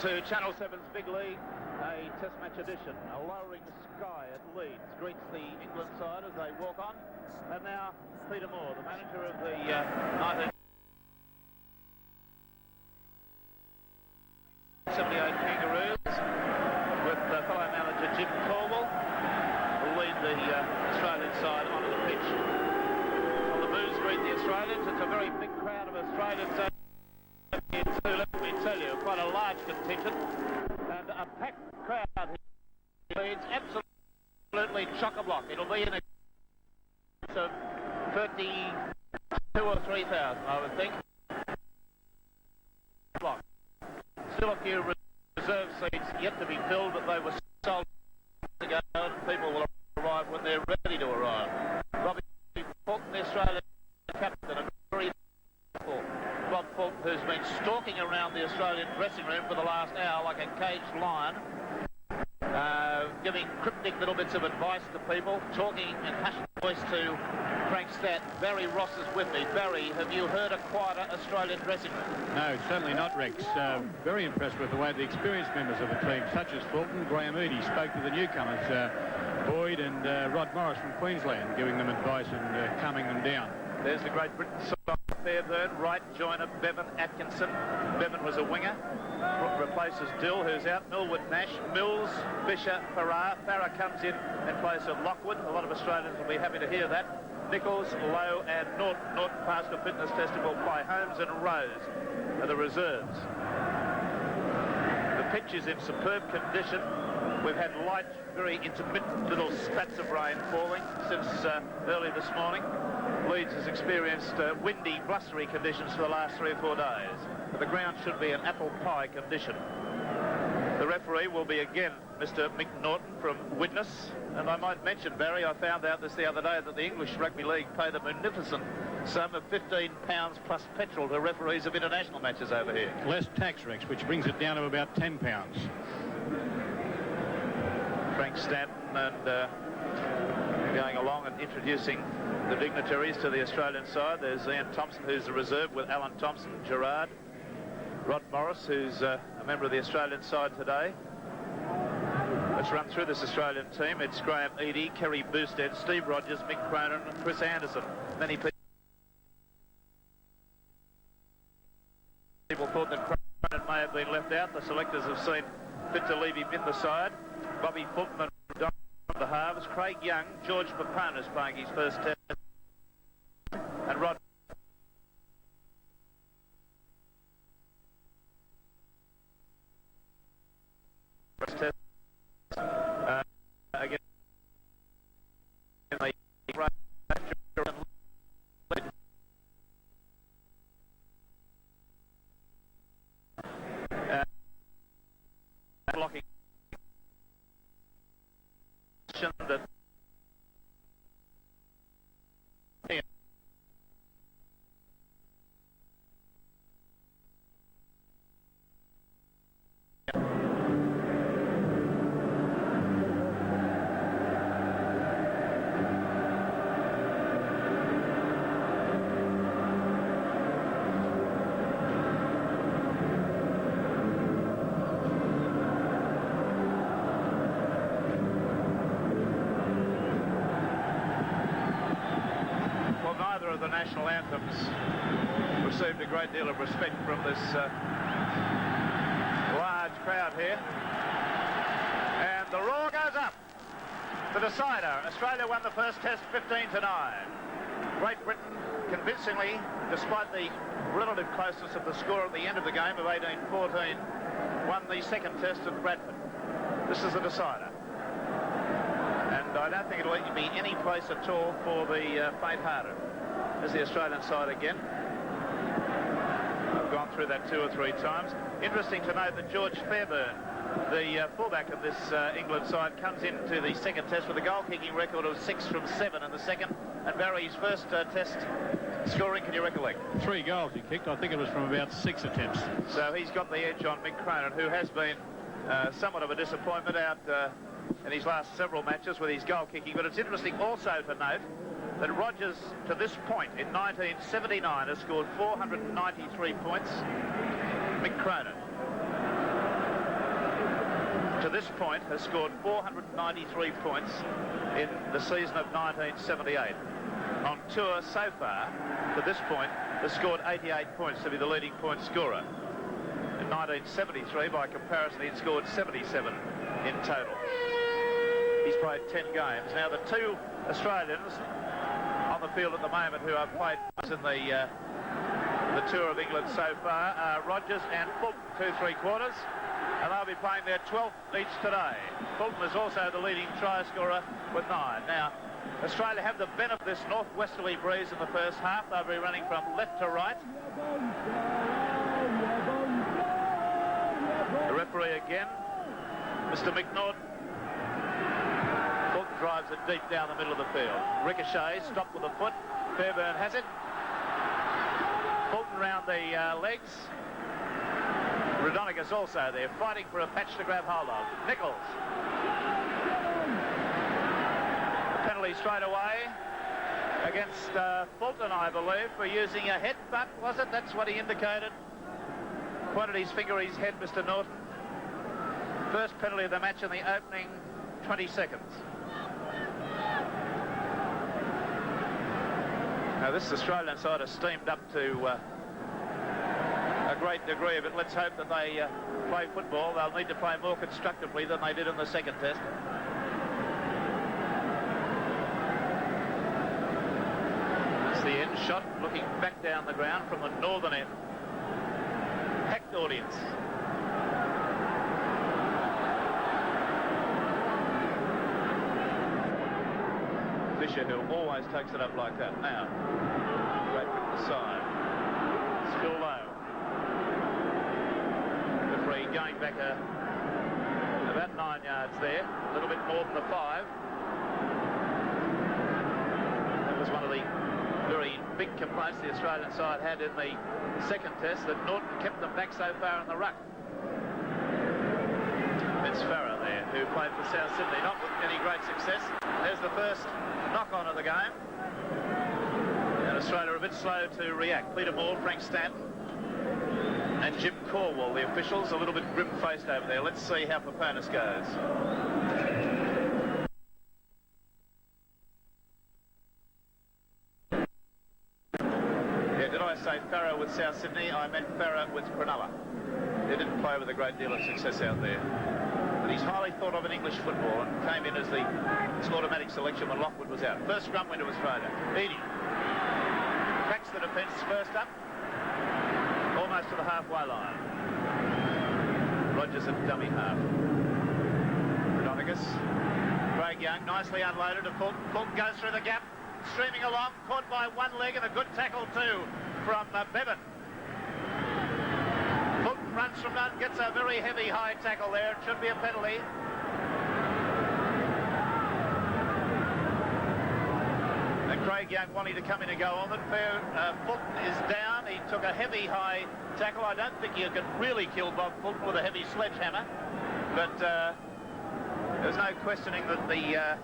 To Channel 7's Big League, a Test match edition. A lowering sky at Leeds greets the England side as they walk on. And now Peter Moore, the manager of the 1978 Kangaroos, with fellow manager Jim Caldwell, will lead the Australian side onto the pitch. On the Blues greet the Australians. It's a very big crowd of Australians. Let me tell you, quite a large contingent and a packed crowd here. Leeds absolutely chock-a-block. It'll be in excess of 32 or 3,000, I would think. Still a few reserve seats yet to be filled, but they were sold ago, and people will arrive when they're ready to arrive. Robbie Fulton, the Australian captain, a very Bob Fulton, who's been stalking around the Australian dressing room for the last hour like a caged lion, giving cryptic little bits of advice to people, talking in hushed voice to Frank Statt. Barry Ross is with me. Barry, have you heard a quieter Australian dressing room? No, certainly not, Rex. Very impressed with the way the experienced members of the team, such as Fulton, Graham Eady, spoke to the newcomers, Boyd and Rod Morris from Queensland, giving them advice and calming them down. There's the Great Britain side. Fairburn, right joiner Bevan Atkinson. Bevan was a winger. Replaces Dill, who's out. Millwood, Nash, Mills, Fisher, Farrar. Farrar comes in place of Lockwood. A lot of Australians will be happy to hear that. Nichols, Lowe and Norton. Norton passed a fitness test and will play. Holmes and Rose are the reserves. The pitch is in superb condition. We've had light, very intermittent little spats of rain falling since early this morning. Leeds has experienced windy, blustery conditions for the last 3 or 4 days. But the ground should be an apple pie condition. The referee will be again Mr. Mick Norton from Widnes. And I might mention, Barry, I found out this the other day that the English Rugby League paid a munificent sum of £15 plus petrol to referees of international matches over here. Less tax, Rex, which brings it down to about £10. Frank Stanton and going along and introducing the dignitaries to the Australian side. There's Ian Thompson, who's the reserve, with Alan Thompson, Gerard, Rod Morris, who's a member of the Australian side today. Let's run through this Australian team. It's Graham Eady, Kerry Boosted, Steve Rogers, Mick Cronin and Chris Anderson. Many people thought that Cronin may have been left out. The selectors have seen fit to leave him in the side. Bobby Fulton and Don the halves. Craig Young, George Paponis playing his first test, and Rod test again blocking that of the national anthems received a great deal of respect from this large crowd here. And the roar goes up. The decider. Australia won the first test 15-9. Great Britain convincingly, despite the relative closeness of the score at the end of the game of 18-14, won the second test at Bradford. This is the decider. And I don't think it'll be any place at all for the faint-hearted. There's the Australian side again. I've gone through that 2 or 3 times. Interesting to note that George Fairburn, the fullback of this England side, comes into the second test with a goal-kicking record of 6 from 7 in the second. And Barry's first test scoring, can you recollect? 3 goals he kicked. I think it was from about 6 attempts. So he's got the edge on Mick Cronin, who has been somewhat of a disappointment out in his last several matches with his goal-kicking. But it's interesting also to note that Rogers, to this point in 1979, has scored 493 points. Mick Cronin to this point, has scored 493 points in the season of 1978. On tour so far, to this point, has scored 88 points to be the leading point scorer. In 1973, by comparison, he'd scored 77 in total. He's played 10 games. Now, the two Australians on the field at the moment who have played in the Tour of England so far are Rogers and Fulton, 2 3/4, and they'll be playing their 12th each today. Fulton is also the leading try scorer with 9. Now, Australia have the benefit of this northwesterly breeze in the first half. They'll be running from left to right. The referee again, Mr. McNaughton. Fulton drives it deep down the middle of the field. Ricochet stopped with a foot. Fairbairn has it. Fulton round the legs. Rudonica's also there, fighting for a patch to grab hold of. Nichols. The penalty straight away against Fulton, I believe, for using a headbutt, was it? That's what he indicated. Pointed his finger at his head, Mr. Norton. First penalty of the match in the opening 20 seconds. Now, this Australian side has steamed up to a great degree of it. Let's hope that they play football. They'll need to play more constructively than they did in the second test. That's the end shot, looking back down the ground from the northern end. Packed audience. Fisher, who always takes it up like that. Now, great from the side. Still low. Referee going back about 9 yards there. A little bit more than the 5. That was one of the very big complaints the Australian side had in the second test, that Norton kept them back so far in the ruck. Vince Farrer there, who played for South Sydney, not with any great success. There's the first knock-on of the game. And Australia are a bit slow to react. Peter Moore, Frank Stanton, and Jim Corwell, the officials, a little bit grim-faced over there. Let's see how Paponis goes. Yeah, did I say Farrer with South Sydney? I meant Farrer with Cronulla. He didn't play with a great deal of success out there. But he's highly thought of in English football and came in as the automatic selection when Lockwood was out. First scrum went to Australia. Eadie cracks the defence first up, almost to the halfway line. Rogers at dummy half. Rodonicus. Craig Young nicely unloaded to Fulton. Fulton goes through the gap, streaming along, caught by one leg, and a good tackle too from Bevan. Fulton runs from none, gets a very heavy high tackle there. It should be a penalty. And Craig Young wanting to come in and go on it. Fulton is down. He took a heavy high tackle. I don't think you could really kill Bob Fulton with a heavy sledgehammer. But there's no questioning that the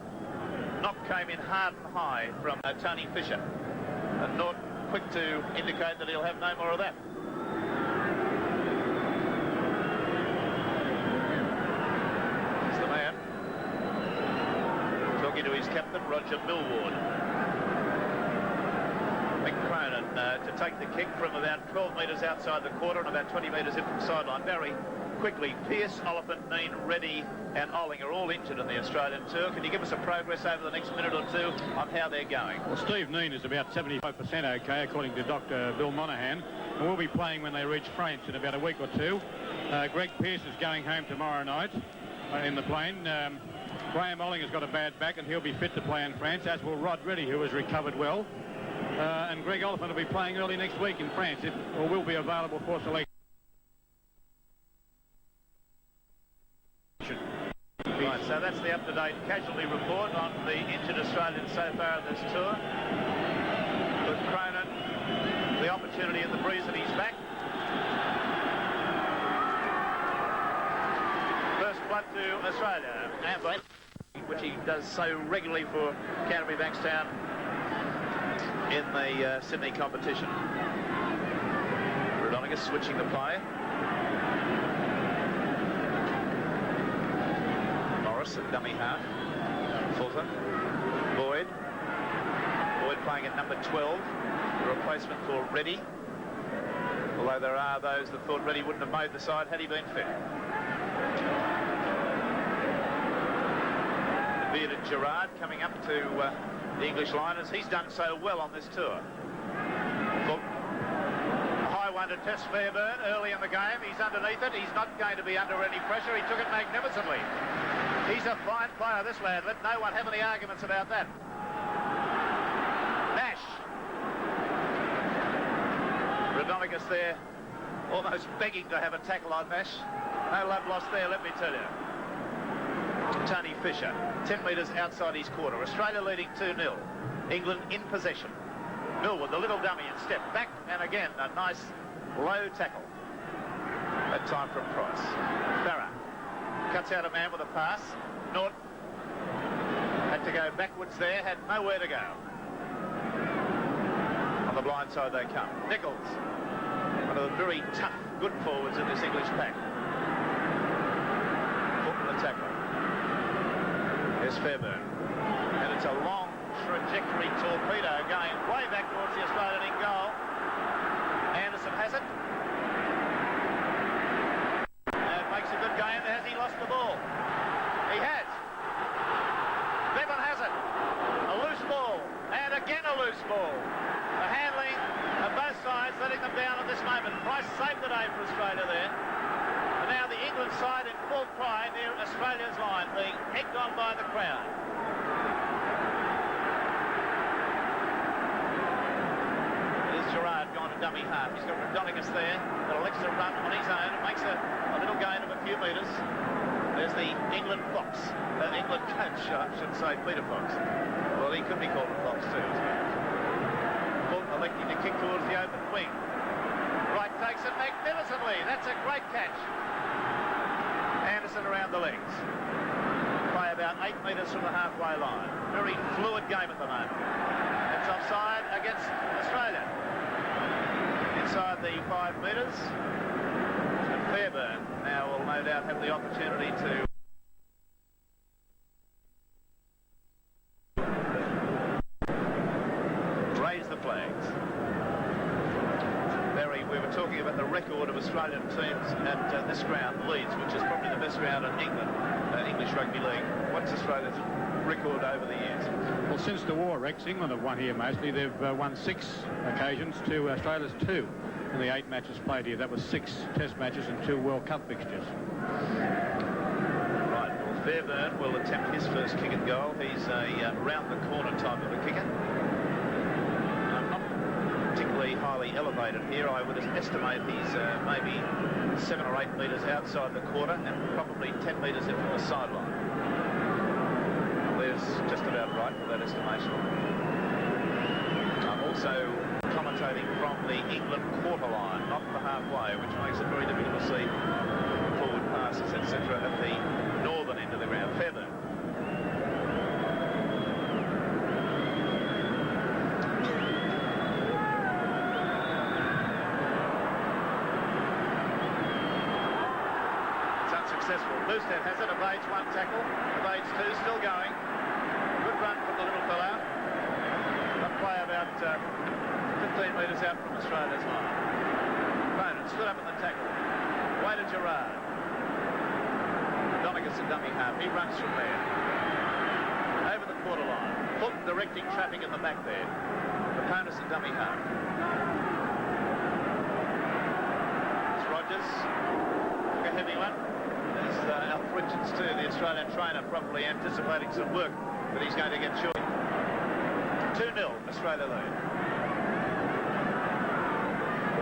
knock came in hard and high from Tony Fisher. And Norton quick to indicate that he'll have no more of that. To his captain, Roger Millward. Mick Cronin to take the kick from about 12 metres outside the quarter and about 20 metres in from sideline. Very quickly, Pearce, Oliphant, Neen, Reddy and Olling are all injured in the Australian tour. Can you give us a progress over the next minute or two on how they're going? Well, Steve Neen is about 75% okay, according to Dr. Bill Monaghan, and will be playing when they reach France in about a week or two. Greg Pearce is going home tomorrow night in the plane. Graham Olling has got a bad back and he'll be fit to play in France, as will Rod Reddy, who has recovered well. And Greg Oliphant will be playing early next week in France, or will be available for selection. Right, so that's the up-to-date casualty report on the injured Australians so far in this tour. With Cronin, the opportunity in the breeze at his back. First blood to Australia, which he does so regularly for Canterbury Bankstown in the Sydney competition. Rodonicus switching the play. Donegas at dummy half. Fulton. Boyd playing at number 12. The replacement for Reddy. Although there are those that thought Reddy wouldn't have made the side had he been fit. The bearded Gerard coming up to the English liners. He's done so well on this tour. A high one to Tess Fairburn early in the game. He's underneath it. He's not going to be under any pressure. He took it magnificently. He's a fine player, this lad. Let no one have any arguments about that. Nash. Rodonicus there, almost begging to have a tackle on Nash. No love lost there, let me tell you. Tony Fisher, 10 metres outside his quarter. Australia leading 2-0. England in possession. Millwood, the little dummy, and step back, and again, a nice low tackle. That time from Price. Farah cuts out a man with a pass. Norton had to go backwards there, had nowhere to go. On the blind side they come. Nichols, one of the very tough, good forwards in this English pack. Fulton the tackle. There's Fairburn. And it's a long trajectory torpedo going way back towards the Australian in goal. Anderson has it. And makes a good game. Has he lost the ball? He has. Bevan has it. A loose ball. And again a loose ball. The handling of both sides letting them down at this moment. Price saved the day for Australia there. And now the England side in full cry near Australia's line, being egged on by the crowd. There's Gerard gone to dummy half. He's got Rodonicus there. Got a extra run on his own. It makes a little gain of a few metres. There's the England Fox. England coach, I should say, Peter Fox. Well, he could be called a Fox too. Fulton electing to kick towards the open wing. Wright takes it magnificently. That's a great catch. Anderson around the legs. Play about 8 metres from the halfway line. Very fluid game at the moment. It's offside against Australia. Inside the 5 metres. And Fairburn now will no doubt have the opportunity to raise the flags. Barry, we were talking about the record of Australian teams at this ground, Leeds, which is probably the best ground in England, English Rugby League. What's Australia's record over the years? Well, since the war, Rex, England have won here mostly. They've won 6 occasions to Australia's 2 in the 8 matches played here. That was 6 Test matches and 2 World Cup fixtures. Right, well, Fairburn will attempt his first kick at goal. He's a round-the-corner type of a kicker. Not particularly highly elevated here. I would estimate he's maybe 7 or 8 metres outside the quarter and probably 10 metres in from the sideline. There's just about right for that estimation. I'm also commentating from the England quarter line, not the halfway, which makes it very difficult to see forward passes, etc. at the northern end of the ground. Fairburn. It's unsuccessful. Boosted has it, evades 1 tackle, evades 2, still going. Good run from the little fellow. Got play about 15 metres out from Australia's line. Bonan stood up in the tackle. Way to Gerard. Donegas a dummy half. He runs from there. Over the quarter line. Fulton directing traffic in the back there. Opponents a dummy half. It's Rogers. Took a heavy one. There's Alf Richards too, the Australian trainer, probably anticipating some work that he's going to get short. 2-0, Australia lead.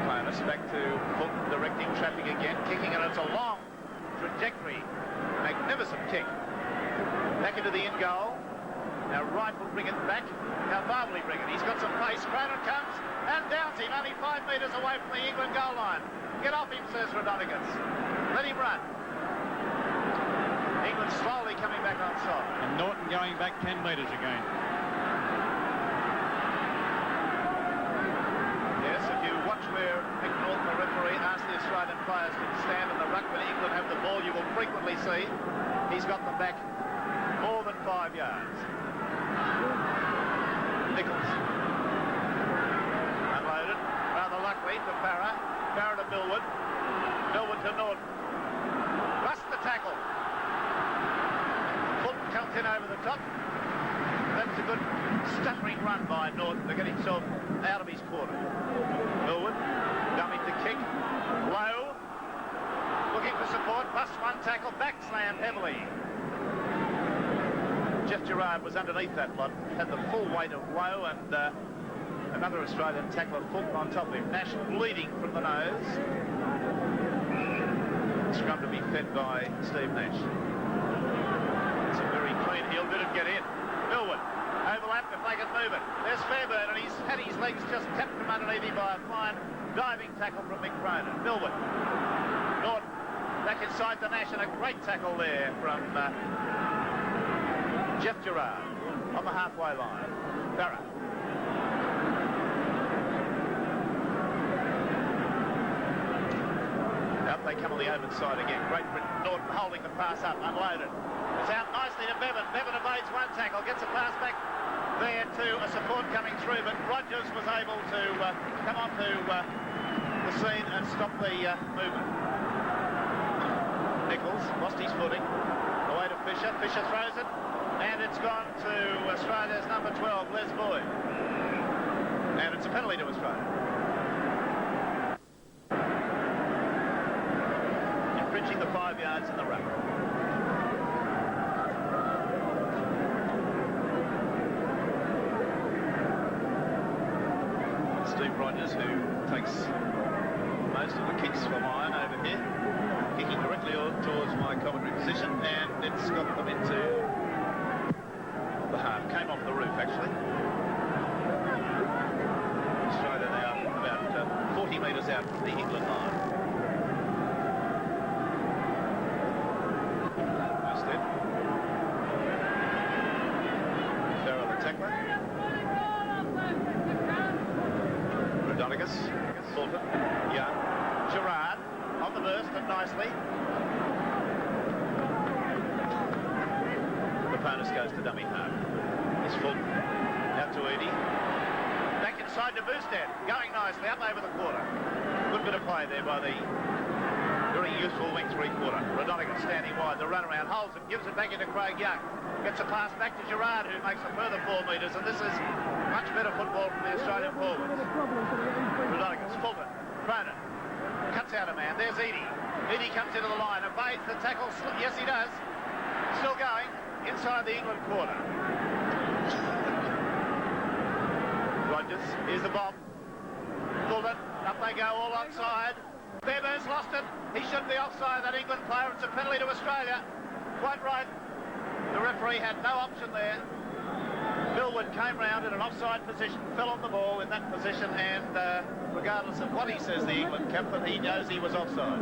Opponents back to Fulton directing traffic again, kicking it. It's a long trajectory. Magnificent kick. Back into the in goal. Now Wright will bring it back. How far will he bring it? He's got some pace. Cronin comes and downs him, only 5 metres away from the England goal line. Get off him, says Rodonicus. Let him run. England slowly coming back on side. And Norton going back 10 metres again. Yes, if you watch where Mick Norton, the referee, asked the Australian players to stand in the ruck when England have the ball, you will frequently see he's got them back 5 yards. Nichols. Unloaded, rather luckily to Farah. Farah to Millwood. Millwood to Norton. Bust the tackle. Fulton comes in over the top. That's a good stuttering run by Norton to get himself out of his corner. Millwood, dummy to kick. Low. Looking for support. Busts one tackle. Back slammed heavily. Jeff Gerard was underneath that lot. Had the full weight of Low and another Australian tackler, Fulton, on top of him. Nash bleeding from the nose. Scrum to be fed by Steve Nash. It's a very clean heel. Didn't get in. Millwood. Overlap if they can move it. There's Fairbairn, and he's had his legs just tapped from underneath him by a fine diving tackle from Mick Cronin. Millwood. Norton back inside to Nash, and a great tackle there from Jeff Gerard on the halfway line. Farah. Out they come on the open side again. Great Britain. Norton holding the pass up, unloaded. It's out nicely to Bevan. Bevan evades one tackle, gets a pass back there to a support coming through, but Rogers was able to come onto the scene and stop the movement. Nichols lost his footing. Away to Fisher. Fisher throws it, and it's gone to Australia's number 12, Les Boyd. And it's a penalty to Australia. Infringing the 5 yards in the ruck. Steve Rogers, who takes most of the kicks from iron over here, kicking directly towards my commentary position, and it's got them into the half. Came off the roof, actually. Australia now about 40 metres out from the England line. Boosted. Farrell the tackler. Rodonigas, Fulton, Young, Gerard on the burst and nicely. Raponis goes to dummy half. It's Fulton, out to Edie. Back inside to Boosted, going nicely up over the quarter. Good bit of play there by the very useful wing three-quarter. Rodonigas standing wide, the run around, holds it, gives it back into Craig Young. Gets a pass back to Gerard, who makes a further 4 metres, and this is much better football from the Australian forwards. Rodonigas, Fulton, Cronin, cuts out a man. There's Edie. Edie comes into the line, evades the tackle. Yes, he does. Still going inside the England quarter. Rogers, here's the bomb. Fulton, up they go, all onside. Fairbairn's lost it. He should be offside, that England player. It's a penalty to Australia. Quite right. The referee had no option there. Millwood came round in an offside position, fell on the ball in that position, and regardless of what he says, the England captain, he knows he was offside.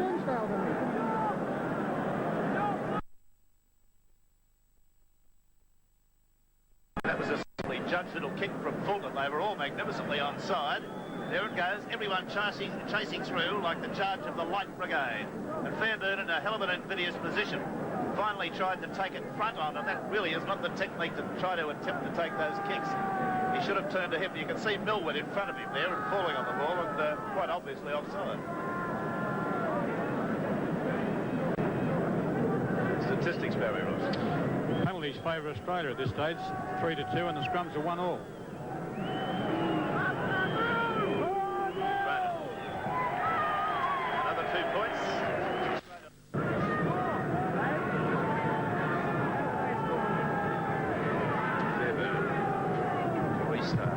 That was a simply judged little kick from Fulton. They were all magnificently onside. There it goes, everyone chasing through like the charge of the Light Brigade. And Fairbairn in a hell of an invidious position. Finally tried to take it front on, and that really is not the technique to try to attempt to take those kicks. He should have turned to him. You can see Millwood in front of him there and falling on the ball, and quite obviously offside. Statistics, Barry Ross. Penalties favour Australia at this stage, 3-2, and the scrums are 1-1. Another 2 points.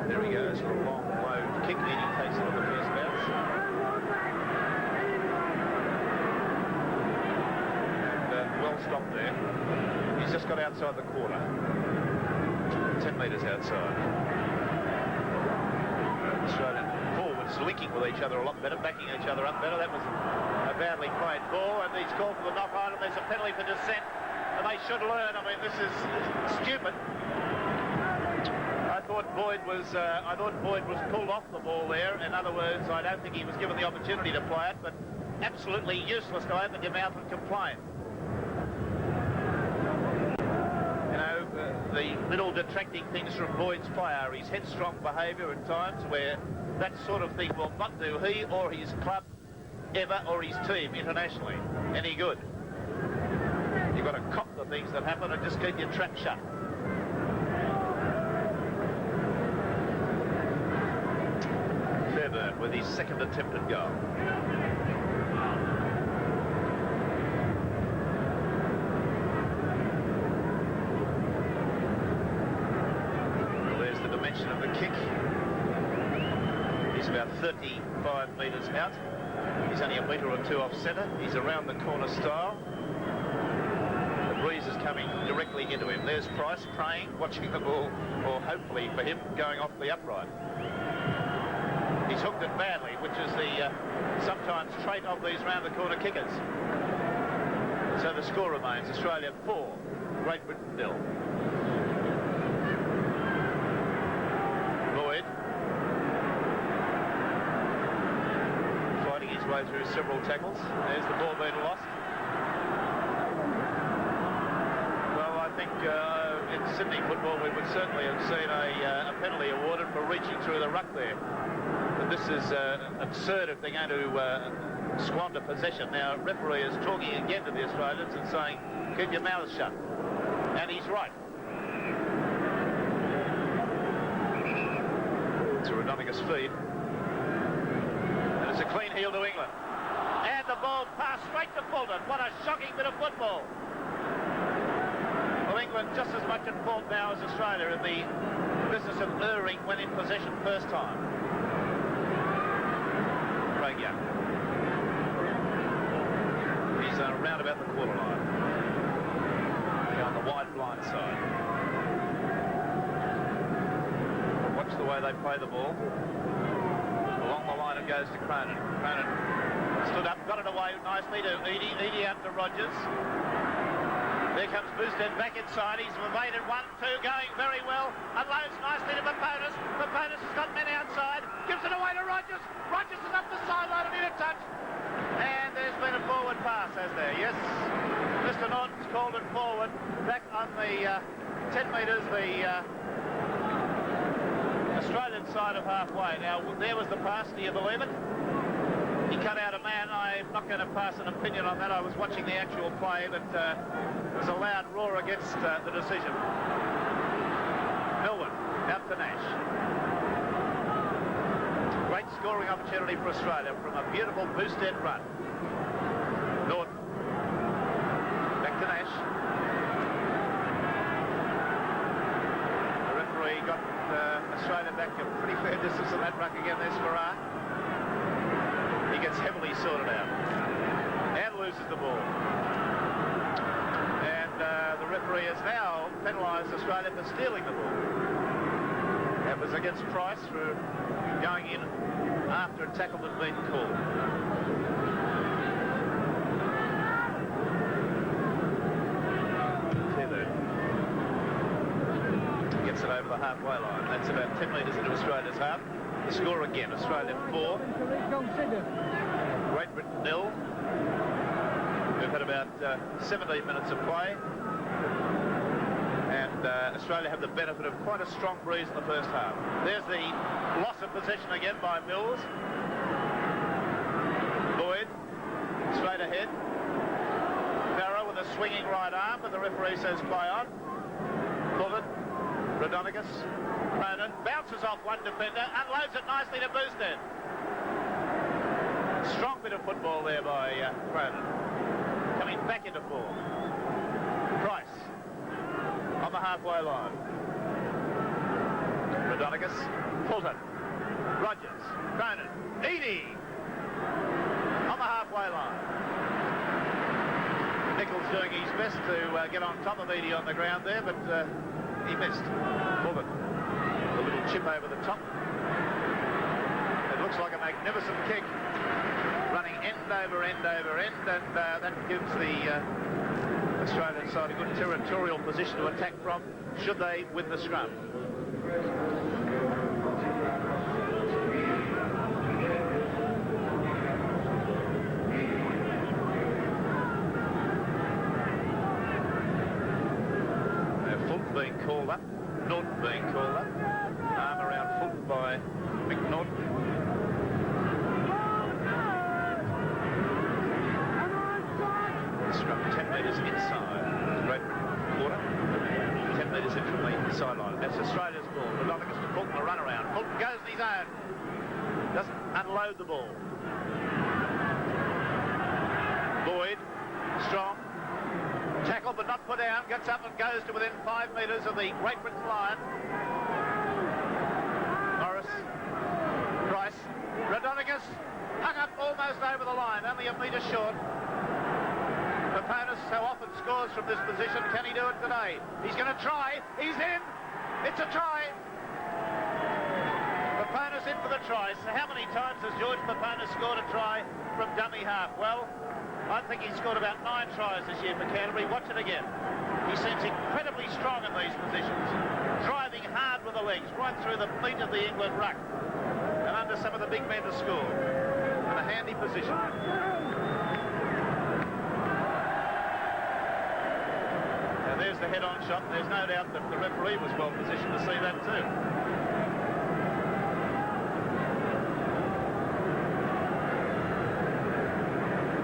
There he goes for a long, low kick. Edie takes it on the first bounce. And well stopped there. He's just got outside the quarter. 10 metres outside. Australian forwards linking with each other a lot better, backing each other up better. That was a badly played ball, and he's called for the knock on, and there's a penalty for dissent. And they should learn. I mean, this is stupid. I thought Boyd was pulled off the ball there. In other words, I don't think he was given the opportunity to play it, but absolutely useless to open your mouth and complain. You know, the little detracting things from Boyd's play are his headstrong behaviour at times, where that sort of thing will not do he or his club ever, or his team internationally any good. You've got to cop the things that happen and just keep your trap shut. Fairburn with his second attempted goal. There's the dimension of the kick. He's about 35 metres out. He's only a metre or two off centre. He's around the corner style. The breeze is coming directly into him. There's Price praying, watching the ball, or hopefully for him, going off the upright. He's hooked it badly, which is the sometimes trait of these round-the-corner kickers. So the score remains Australia 4, Great Britain 0. Boyd fighting his way through several tackles. There's the ball being lost. Well, I think in Sydney football we would certainly have seen a penalty awarded for reaching through the ruck there. But this is absurd if they're going to squander possession. Now, referee is talking again to the Australians and saying, keep your mouths shut. And he's right. It's a Rodonicus feed. And it's a clean heel to England. And the ball passed straight to Fulton. What a shocking bit of football. Well, England just as much at fault now as Australia in the business of erring when in possession first time. Craig Young. He's round about the quarter line. On the wide blind side. Watch the way they play the ball. Along the line it goes to Cronin. Cronin stood up, got it away nicely to Eadie. Eadie out to Rogers. There comes Boosted back inside. He's evaded 1-2, going very well. Unloads nicely to Paponis. Paponis has got men outside. Gives it away to Rogers. Rogers is up the sideline and in a touch. And there's been a forward pass, has there? Yes. Mr. Norton's called it forward. Back on the 10 metres, the Australian side of halfway. Now, there was the pass. Do you believe it? He cut out a man. I'm not going to pass an opinion on that. I was watching the actual play, but there was a loud roar against the decision. Milwyn out to Nash. Great scoring opportunity for Australia from a beautiful boosted run. Norton. Back to Nash. The referee got Australia back a pretty fair distance on that ruck again. There's Farrar. He gets heavily sorted out and loses the ball. And the referee has now penalised Australia for stealing the ball. That was against Price for going in after a tackle had been called. Gets it over the halfway line. That's about 10 metres into Australia's half. The score again, Australia 4. Great Britain 0. We've had about 17 minutes of play. And Australia have the benefit of quite a strong breeze in the first half. There's the loss of possession again by Mills. Boyd, straight ahead. Farrar with a swinging right arm, but the referee says play on. Fulton, Rodonicus, Cronin, bounces off one defender, unloads it nicely to Boosted. Strong bit of football there by Cronin. Coming back into form. Price on the halfway line. Rodonicus, Fulton, Rogers, Cronin, Eadie on the halfway line. Nichols doing his best to get on top of Eadie on the ground there, but he missed. Fulton, a little chip over the top. It looks like a magnificent kick. Running end over end over end, and that gives the Australian side a good territorial position to attack from, should they win the scrum. Fulton being called gets up and goes to within 5 metres of the Great Britain's line. Morris, Price, Raudonikis, hung up almost over the line, only a metre short. Peponis so often scores from this position. Can he do it today? He's going to try. He's in. It's a try. Peponis in for the try. So how many times has George Peponis scored a try from dummy half? Well, I think he's scored about 9 tries this year for Canterbury. Watch it again. He seems incredibly strong in these positions, driving hard with the legs, right through the feet of the England ruck, and under some of the big men to score. In a handy position. Now there's the head-on shot. There's no doubt that the referee was well positioned to see that too.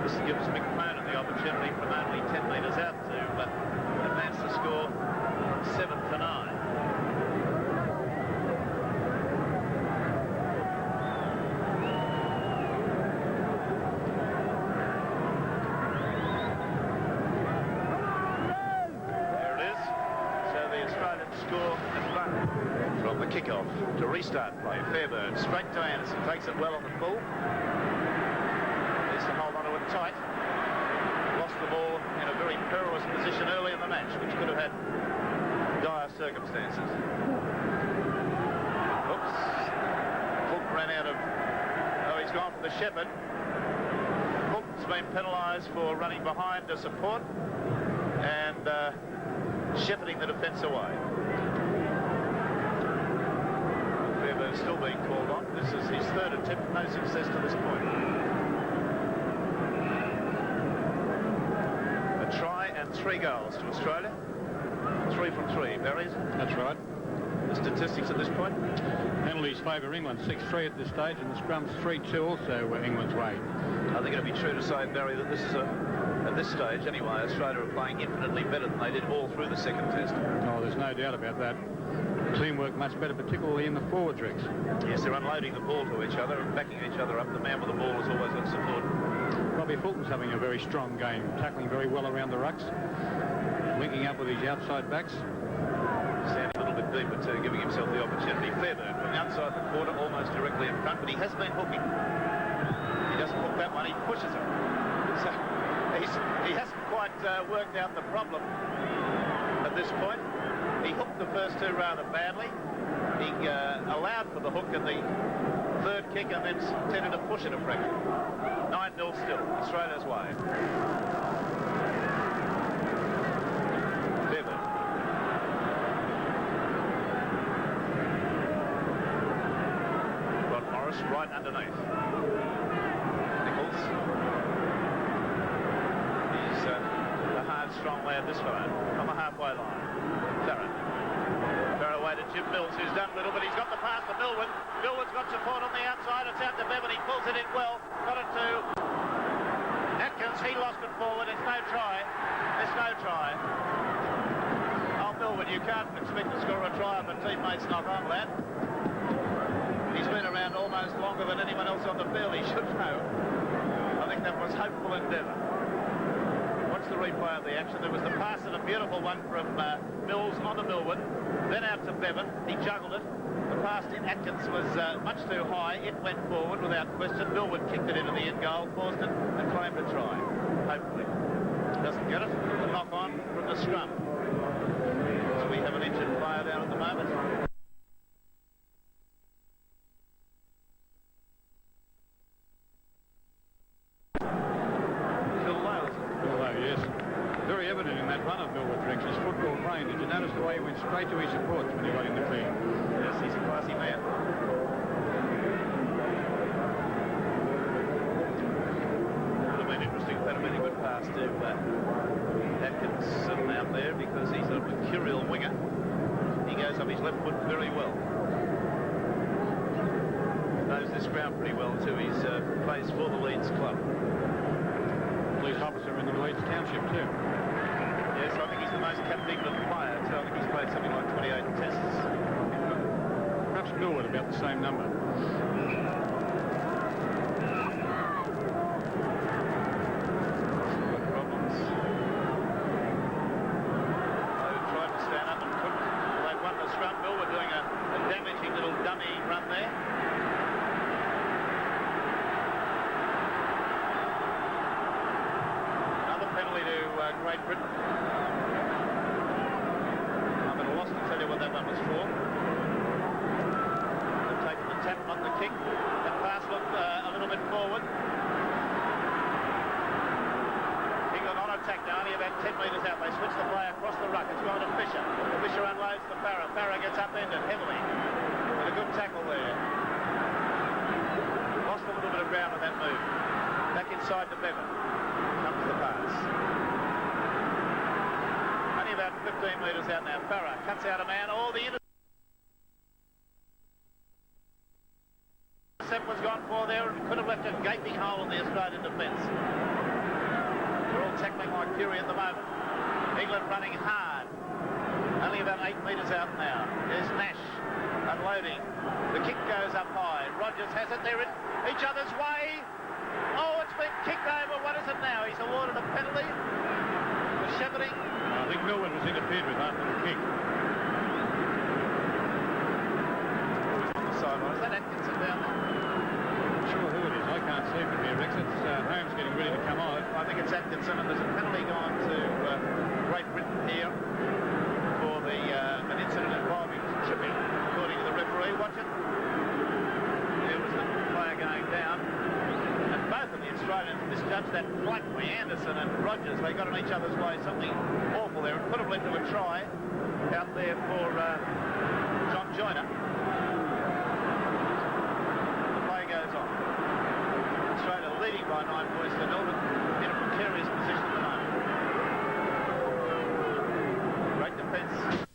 This gives McMahon the opportunity from only 10 metres out to advance the score 7-9. There it is. So the Australians score and run from the kick-off to restart play. Fairburn straight to Anderson, takes it well on the full. To hold on to it tight. Lost the ball in a very perilous position early in the match, which could have had dire circumstances. Oops. Hook ran out of... Oh, he's gone for the Shepherd. Hook's been penalised for running behind to support and shepherding the defence away. Fairburn still being called on. This is his third attempt, no success to this point. Try and 3 goals to Australia. 3 from 3. Barry's. That's right. The statistics at this point. Penalties favour England, 6-3 at this stage, and the scrums 3-2 also England's way. I think it'd be true to say, Barry, that this is at this stage anyway, Australia are playing infinitely better than they did all through the second test. Oh, there's no doubt about that. Teamwork much better, particularly in the forward tricks. Yes, they're unloading the ball to each other and backing each other up. The man with the ball is always on support. Robbie Fulton's having a very strong game, tackling very well around the rucks, linking up with his outside backs. Standing a little bit deeper too, giving himself the opportunity. Fairburn from outside the quarter, almost directly in front, but he has been hooking. He doesn't hook that one, he pushes it. So he hasn't quite worked out the problem at this point. He hooked the first 2 rather badly. He allowed for the hook in the third kick and then tended to push it a fraction. 9-0 still, Australia's way. Fairburn. Rod Morris right underneath. Nichols. He's a hard, strong lad, this fellow, from the halfway line. Farah. Farah away to Jim Mills, who's done little, but he's got the pass to Millwood. Millwood's got support on the outside. It's out to Bevan. He pulls it in well. Got it to Atkins. He lost it forward. It's no try. There's no try. Oh, Millwood, you can't expect to score a try if a teammate's not on, lad. He's been around almost longer than anyone else on the field. He should know. I think that was hopeful endeavour. Watch the replay of the action. There was the pass and a beautiful one from Mills onto Millwood. Then out to Bevan. He juggled it. The pass to Atkins was much too high. It went forward without question. Millwood kicked it into the end goal, forced it, and claimed a try. Hopefully. Doesn't get it. A knock on from the scrum. So we have an injured player down at the moment. Straight to his supports when he got in the field. Yes, he's a classy man. Would have been interesting if that had been a good pass to Atkinson out there, because he's a mercurial winger. He goes up his left foot very well. Knows this ground pretty well too. He's plays for the Leeds club. Police officer in the Leeds Township too. Yes, I think he's the most capped England player, so I think he's played something like 28 tests. Perhaps Millwood about the same number. Problems. Great Britain. I'm at a loss to tell you what that one was for. They've taken the tap, not the kick. That pass looked a little bit forward. England on attack now, only about 10 metres out. They switch the play across the ruck. It's gone to Fisher. Fisher unloads to Farah. Farah gets upended heavily. With a good tackle there. Lost a little bit of ground on that move. Back inside to Bevan. Comes the pass. Only about 15 metres out now. Farah cuts out a man. All the intercept was gone for there and could have left a gaping hole in the Australian defence. They're all tackling like fury at the moment. England running hard. Only about 8 metres out now. There's Nash unloading. The kick goes up high. Rogers has it. They're in each other's way. Oh, it's been kicked over. What is it now? He's awarded a penalty for shepherding. I think Millwood was interfered with after the kick. Who's on the sideline? Is that Atkinson down there? I'm not sure who it is. I can't see from here, Rex. It's Holmes getting ready to come on. I think it's Atkinson, and there's a penalty gone to Great Britain here for an incident involving tripping, according to the referee. Watch it. There was a player going down, and both of the Australians misjudged that bluntly. Anderson and Rogers, they got in each other's way. Something awful there. It could have led to a try out there for John Joyner. The play goes on. Australia leading by 9 points to 0, but in a precarious position at the moment. Great defence.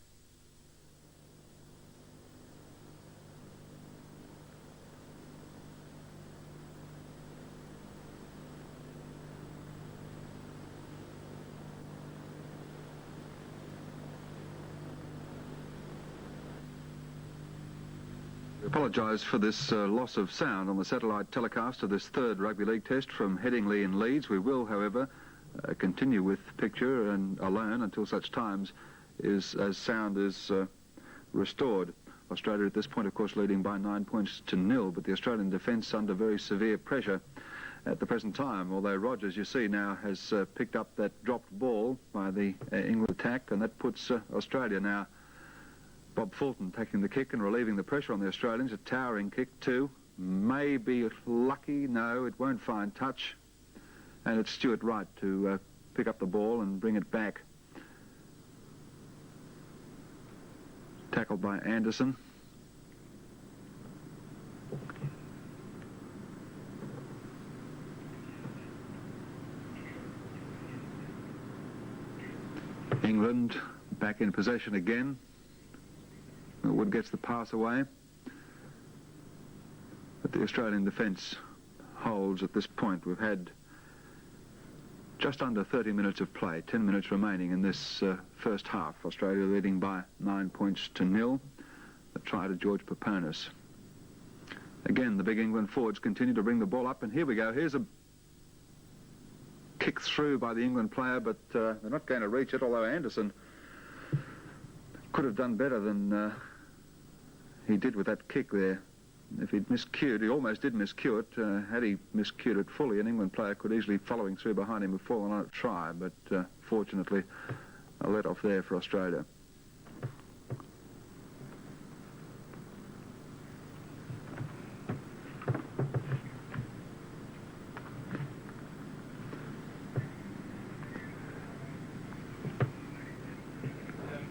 We apologise for this loss of sound on the satellite telecast of this third Rugby League test from Headingley in Leeds. We will, however, continue with picture and alone until such times as sound is restored. Australia at this point, of course, leading by 9 points to 0, but the Australian defence under very severe pressure at the present time, although Rogers, you see now, has picked up that dropped ball by the England attack, and that puts Australia now. Bob Fulton taking the kick and relieving the pressure on the Australians. A towering kick too. Maybe lucky. No, it won't find touch. And it's Stuart Wright to pick up the ball and bring it back. Tackled by Anderson. England back in possession again. Wood gets the pass away, but the Australian defence holds at this point. We've had just under 30 minutes of play, 10 minutes remaining in this first half. Australia leading by 9 points to 0. A try to George Paponis. Again, the big England forwards continue to bring the ball up, and here we go. Here's a kick through by the England player, but they're not going to reach it, although Anderson could have done better than he did with that kick there. If he'd miscued, he almost did miscue it. Had he miscued it fully, an England player could easily, following through behind him, have fallen on a try, but fortunately a let off there for Australia.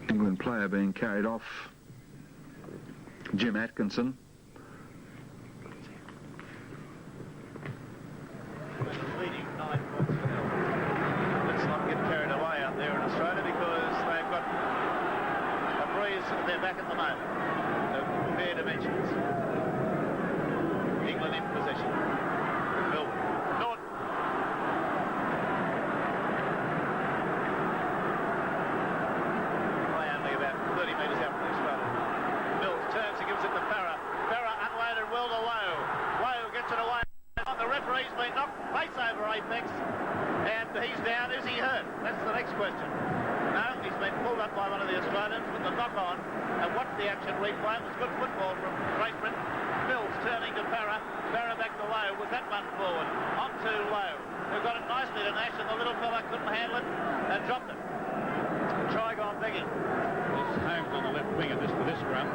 England player being carried off, Jim Atkinson. Leading 9 points to 0. Let's not get carried away out there in Australia, because they've got a breeze at their back at the moment of fair dimensions. England in possession. Milton. Norton. Play only about 30 metres out from the Australian line. Mills turns and gives it to Farah. Farah unloaded well to Lowe. Lowe gets it away. The referee's been knocked face over Apex, and he's down. Is he hurt? That's the next question. No, he's been pulled up by one of the Australians with the knock on, and watch the action replay. It was good football from Great Britain. Mills turning to Farah. Farah back to Lowe with that one forward. On to Lowe, who got it nice nicely to Nash, and the little fella couldn't handle it and dropped it. Try gone begging. There's Holmes on the left wing of this scrum.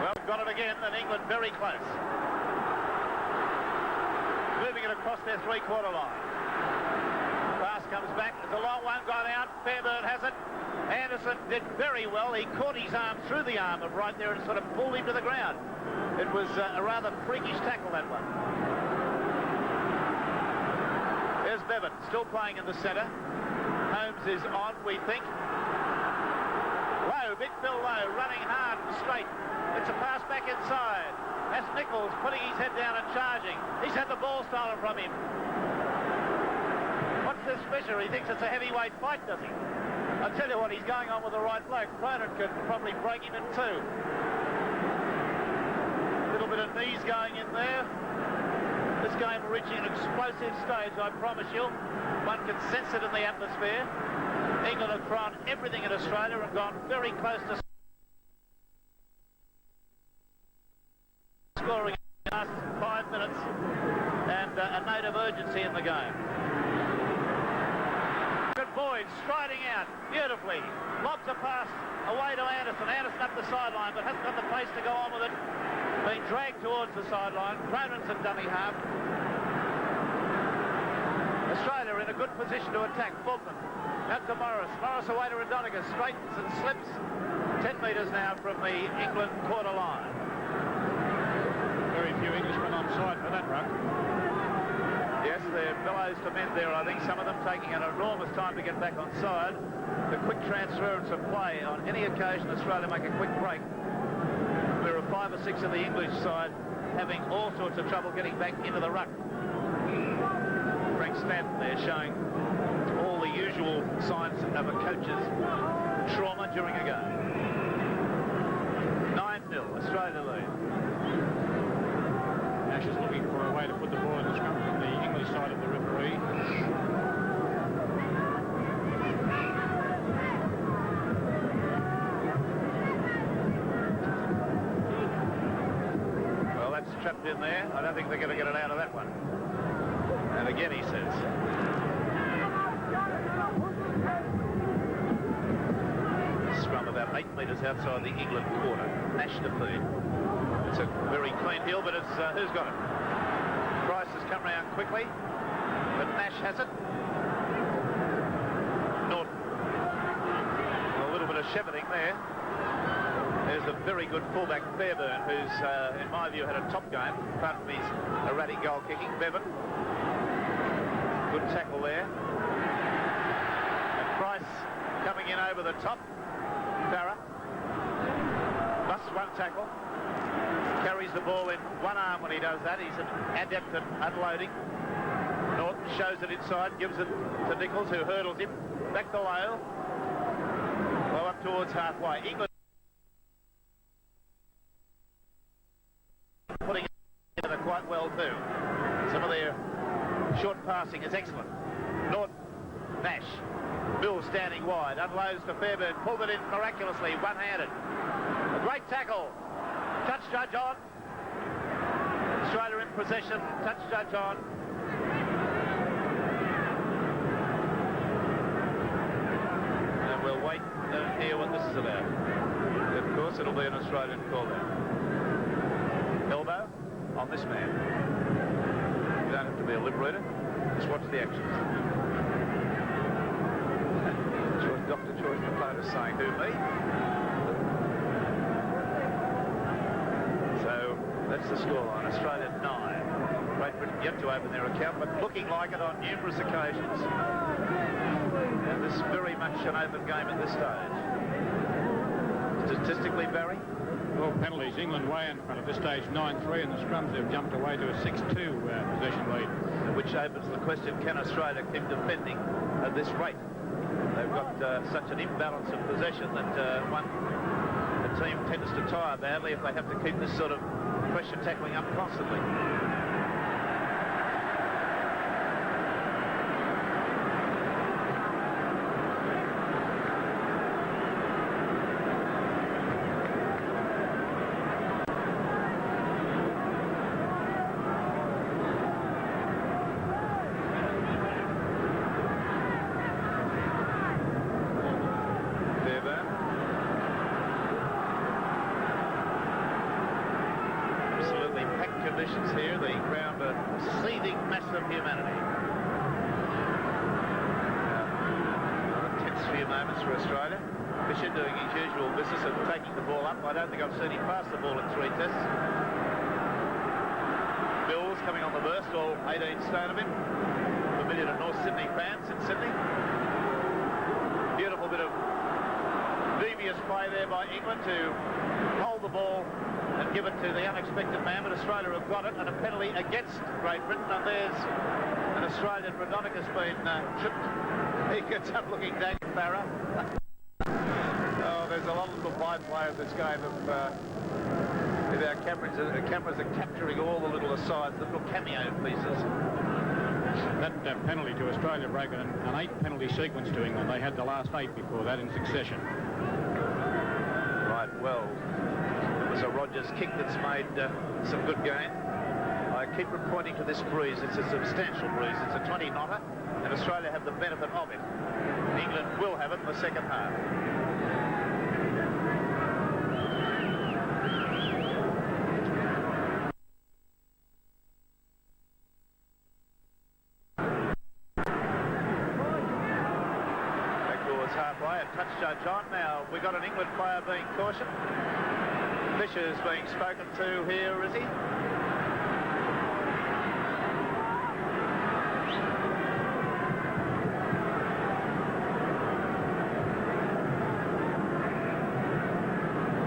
Well, got it again, and England very close. Moving it across their three-quarter line. Pass comes back. It's a long one gone out. Fairburn has it. Anderson did very well. He caught his arm through the arm of Wright there and sort of pulled him to the ground. It was a rather freakish tackle, that one. There's Bevan, still playing in the centre. Holmes is on, we think. Lowe, big Phil Lowe, running hard and straight. It's a pass back inside. That's Nichols putting his head down and charging. He's had the ball stolen from him. What's this Fisher? He thinks it's a heavyweight fight, does he? I'll tell you what, he's going on with the right bloke. Cronin could probably break him in two. A little bit of knees going in there. This game reaching an explosive stage, I promise you. One can sense it in the atmosphere. England have thrown everything at Australia and gone very close to scoring in the last 5 minutes, and a note of urgency in the game. Good Boyd striding out beautifully, lobs a pass away to Anderson. Anderson up the sideline, but hasn't got the pace to go on with it. Being dragged towards the sideline. Cronin's at dummy half. Australia in a good position to attack. Fulton out to Morris. Morris away to Radoniga. Straightens and slips. 10 metres now from the England quarter line. Very few Englishmen on side for that ruck. Yes, they're bellows to mend there. I think some of them taking an enormous time to get back on side. The quick transference of play. On any occasion, Australia make a quick break. There are 5 or 6 of the English side having all sorts of trouble getting back into the ruck. Frank Stanton there showing all the usual signs of a coach's trauma during a game. 9-0, Australia lead. Nash is looking for a way to put the ball in the scrum from the English side of the referee. Well, that's trapped in there. I don't think they're going to get it out of that one. And again, he says. Scrum about 8 metres outside the England quarter. Nash to feed. It's a very clean heel, but it's who's got it? Price has come round quickly, but Nash has it. Norton. A little bit of shepherding there. There's a very good fullback, Fairburn, who's, in my view, had a top game, apart from his erratic goal kicking. Bevan. Good tackle there. And Price coming in over the top. Farah. Busts one tackle. Carries the ball in one arm when he does that. He's an adept at unloading. Norton shows it inside, gives it to Nichols, who hurdles him. Back to Lowe. Lowe up towards halfway. England putting it together quite well too. Some of their short passing is excellent. Norton, Nash, Bill standing wide, unloads to Fairburn, pulled it in miraculously, one-handed. A great tackle. Touch judge on. Australia in possession. Touch judge on. And we'll wait and hear what this is about. Of course, it'll be an Australian call down. Elbow on this man. You don't have to be a liberator. Just watch the actions. Dr. George McClone is saying, who, me? So that's the scoreline. Australia 9. Great Britain yet to open their account, but looking like it on numerous occasions. And this is very much an open game at this stage. Statistically, Barry? Well, penalties. England way in front at this stage, 9-3, and the scrums have jumped away to a 6-2 possession lead. Which opens the question, can Australia keep defending at this rate? They've got such an imbalance of possession that the team tends to tire badly if they have to keep this sort of pressure tackling up constantly. conditions here. The ground a seething mass of humanity. Tense few moments for Australia. Fisher doing his usual business of taking the ball up. I don't think I've seen him pass the ball in 3 tests. Mills coming on the burst, all 18 stone of him. Familiar to North Sydney fans in Sydney. Beautiful bit of devious play there by England to hold the ball and give it to the unexpected man, but Australia have got it, and a penalty against Great Britain, and there's an Australian. Randonica's been tripped. He gets up looking David Farah. Oh, there's a lot of little byplay of this game of our cameras are capturing all the little asides, the little cameo pieces. That penalty to Australia broke an 8 penalty sequence to England. They had the last 8 before that in succession. Right, well, it was a Rogers kick that's made some good gain. I keep pointing to this breeze. It's a substantial breeze. It's a 20 knotter, and Australia have the benefit of it. England will have it in the second half. Halfway, a touch judge on. Now, we've got an England player being cautioned. Fisher's being spoken to here, is he?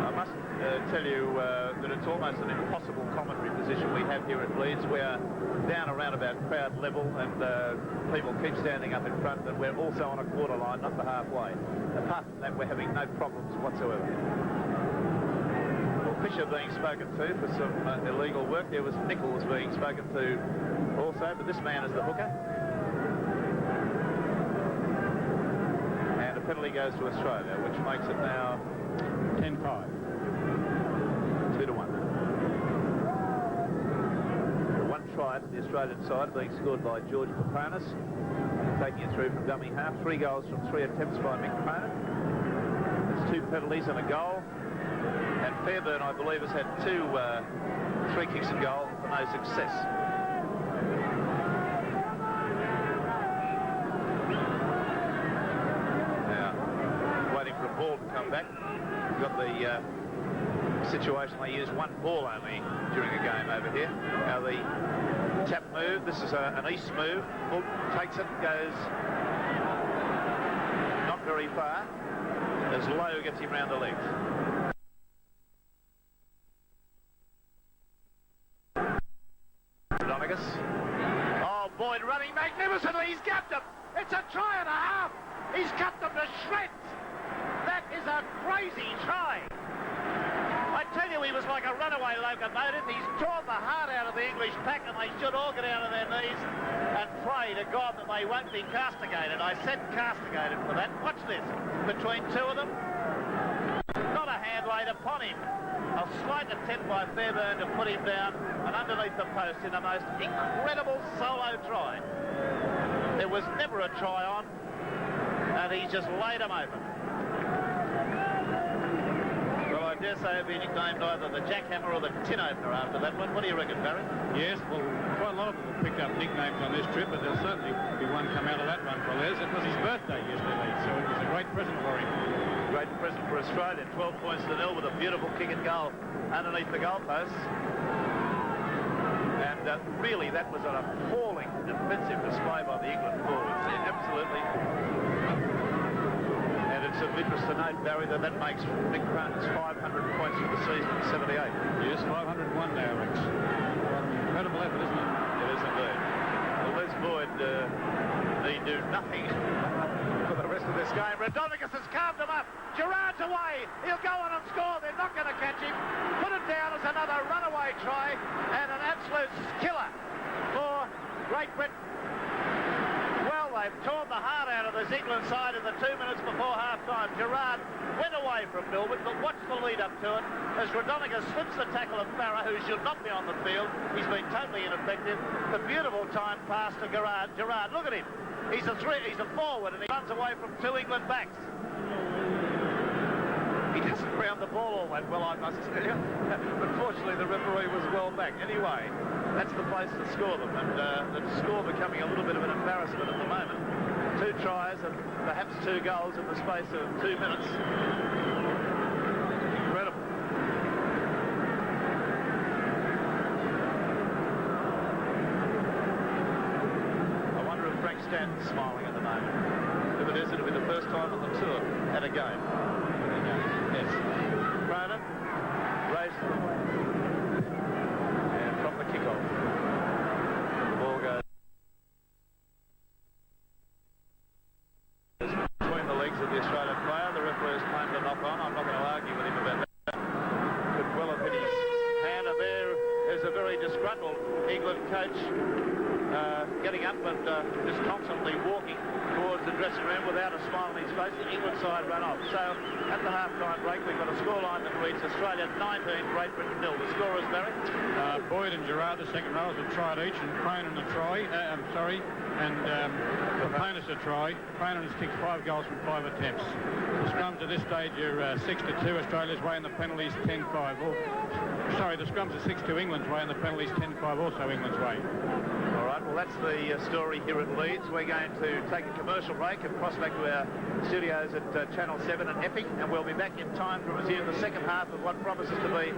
I must tell you that it's almost an impossible commentary position we have here at Leeds. We're down around about crowd level, and people keep standing up in front, and we're also on a quarter line, not the halfway. Apart from that, we're having no problems whatsoever. Well, Fisher being spoken to for some illegal work. There was Nichols being spoken to also, but this man is the hooker. And a penalty goes to Australia, which makes it now 10-5. 2-1. Try for the Australian side being scored by George Papanis, taking it through from dummy half. 3 goals from 3 attempts by Mick Cronin. That's 2 penalties and a goal. And Fairburn, I believe, has had 3 kicks and goal for no success. Now, waiting for a ball to come back. We've got the situation they use 1 ball only during a game over here. Now the tap move, this is an east move. Fulton takes it, goes not very far, as Lowe gets him round the legs. Donegas. Oh, Boyd running magnificently, he's gapped him. It's a try and a half. He's cut them to shreds. That is a crazy try. I tell you, he was like a runaway locomotive. He's torn the heart out of the English pack, and they should all get down on their knees and pray to God that they won't be castigated. I said castigated for that. Watch this. Between 2 of them, not a hand laid upon him. A slight attempt by Fairburn to put him down and underneath the post in the most incredible solo try. There was never a try on, and he just laid them open. I dare say it'll be nicknamed either the jackhammer or the tin opener after that one. What do you reckon, Barry? Yes, well, quite a lot of people picked up nicknames on this trip, but there'll certainly be one come out of that one for Les. It was his birthday yesterday, so it was a great present for him. Great present for Australia. 12 points to 0 with a beautiful kick and goal underneath the goalposts. And really, that was an appalling defensive display by the England forwards. Absolutely. It's of interest to note, Barry, that makes Mick Cronin's 500 points for the season in 78. Yes, 501 now, Rex. Incredible effort, isn't it? It is indeed. Well, Les Boyd need do nothing for the rest of this game. Randonikas has carved him up. Gerard's away. He'll go on and score. They're not going to catch him. Put it down as another runaway try and an absolute killer for Great Britain. They've torn the heart out of this England side in the 2 minutes before half-time. Gerard went away from Millwood, but watch the lead-up to it as Randonikas slips the tackle of Farah, who should not be on the field. He's been totally ineffective. The beautiful time pass to Gerard. Gerard, look at him. He's a forward, and he runs away from 2 England backs. He didn't ground the ball all that well, I must tell you. But fortunately, the referee was well back. Anyway, that's the place to score them, and the score becoming a little bit of an embarrassment at the moment. 2 tries and perhaps 2 goals in the space of 2 minutes. Incredible. I wonder if Frank Stanton's smiling at the moment. If it is, it'll be the first time on the tour at a game. Yes. Cronin raised and from the kickoff, the ball goes between the legs of the Australian player. The referee has claimed a knock on. I'm not going to argue with him about that. Could well have hit his hand, and there is a very disgruntled England coach getting up and disconsolately walking towards the dressing room without a smile on his face. The England side run off. So at the half-time break, we've got a scoreline that reads Australia 19, Great Britain 0. The scorers, Barry? Boyd and Gerard, the second rows, have tried each, and Cronin a try. And Panis a try. Cronin has kicked 5 goals from 5 attempts. The scrums at this stage are 6-2 Australia's way, and the penalties 10-5. Sorry, the scrums are 6-2 England's way, and the penalties 10-5 also England's way. All right, well, that's the story here at Leeds. We're going to take a commercial break and cross back to our studios at Channel 7 in Epping, and we'll be back in time to resume the second half of what promises to be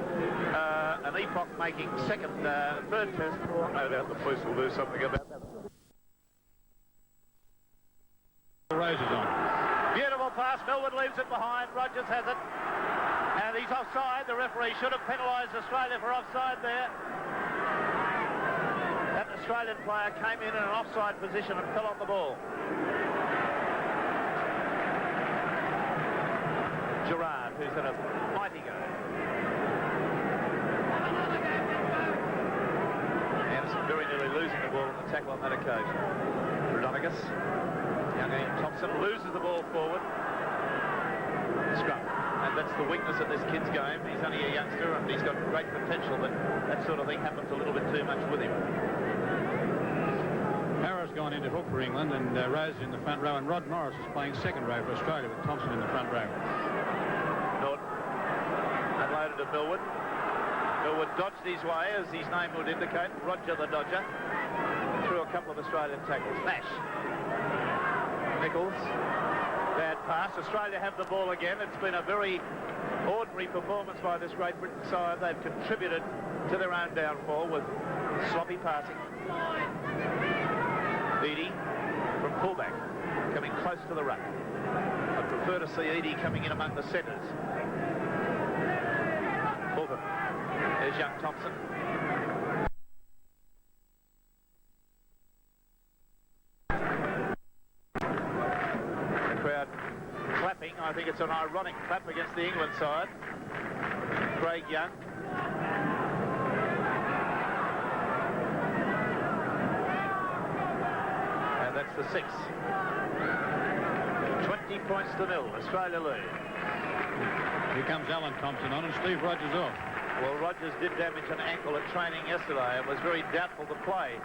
an epoch-making third test. No doubt the police will do something about that. Rose is on. Beautiful pass. Millwood leaves it behind. Rogers has it. And he's offside. The referee should have penalised Australia for offside there. That Australian player came in an offside position and fell on the ball. Gerard, who's had a mighty go. Anderson very nearly losing the ball on the tackle on that occasion. Rodonigas. Young Ian Thompson loses the ball forward. Scrum. And that's the weakness of this kid's game. He's only a youngster and he's got great potential, but that sort of thing happens a little bit too much with him. Harrow's gone into hook for England, and Rose in the front row, and Rod Morris is playing second row for Australia with Thompson in the front row. Norton unloaded to Millwood. Millwood dodged his way, as his name would indicate. Roger the Dodger through a couple of Australian tackles. Nash. Nichols. Bad pass. Australia have the ball again. It's been a very ordinary performance by this Great Britain side. They've contributed to their own downfall with sloppy passing. Eadie from fullback, coming close to the ruck. I prefer to see Eadie coming in among the centres. Fulton. There's young Thompson. The crowd clapping. I think it's an ironic clap against the England side. Craig Young. And that's the 6. 20 points to 0. Australia lead. Here comes Alan Thompson on, and Steve Rogers off. Well, Rogers did damage an ankle at training yesterday and was very doubtful to play.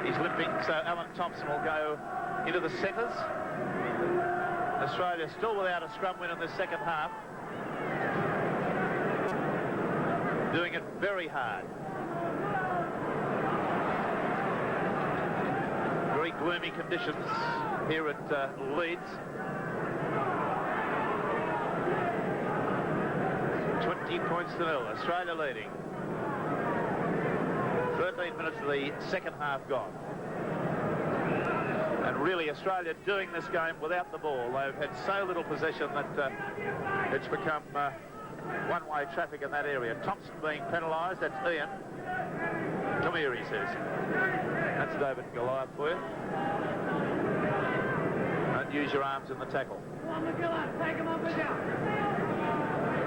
He's limping, so Alan Thompson will go into the centres. Australia still without a scrum win in the second half. Doing it very hard. Very gloomy conditions here at Leeds. 20 points to 0. Australia leading. 13 minutes of the second half gone. And really, Australia doing this game without the ball. They've had so little possession that it's become one-way traffic in that area. Thompson being penalised. That's Ian. Come here, he says. That's David Goliath for you. Don't use your arms in the tackle. Take him up with you.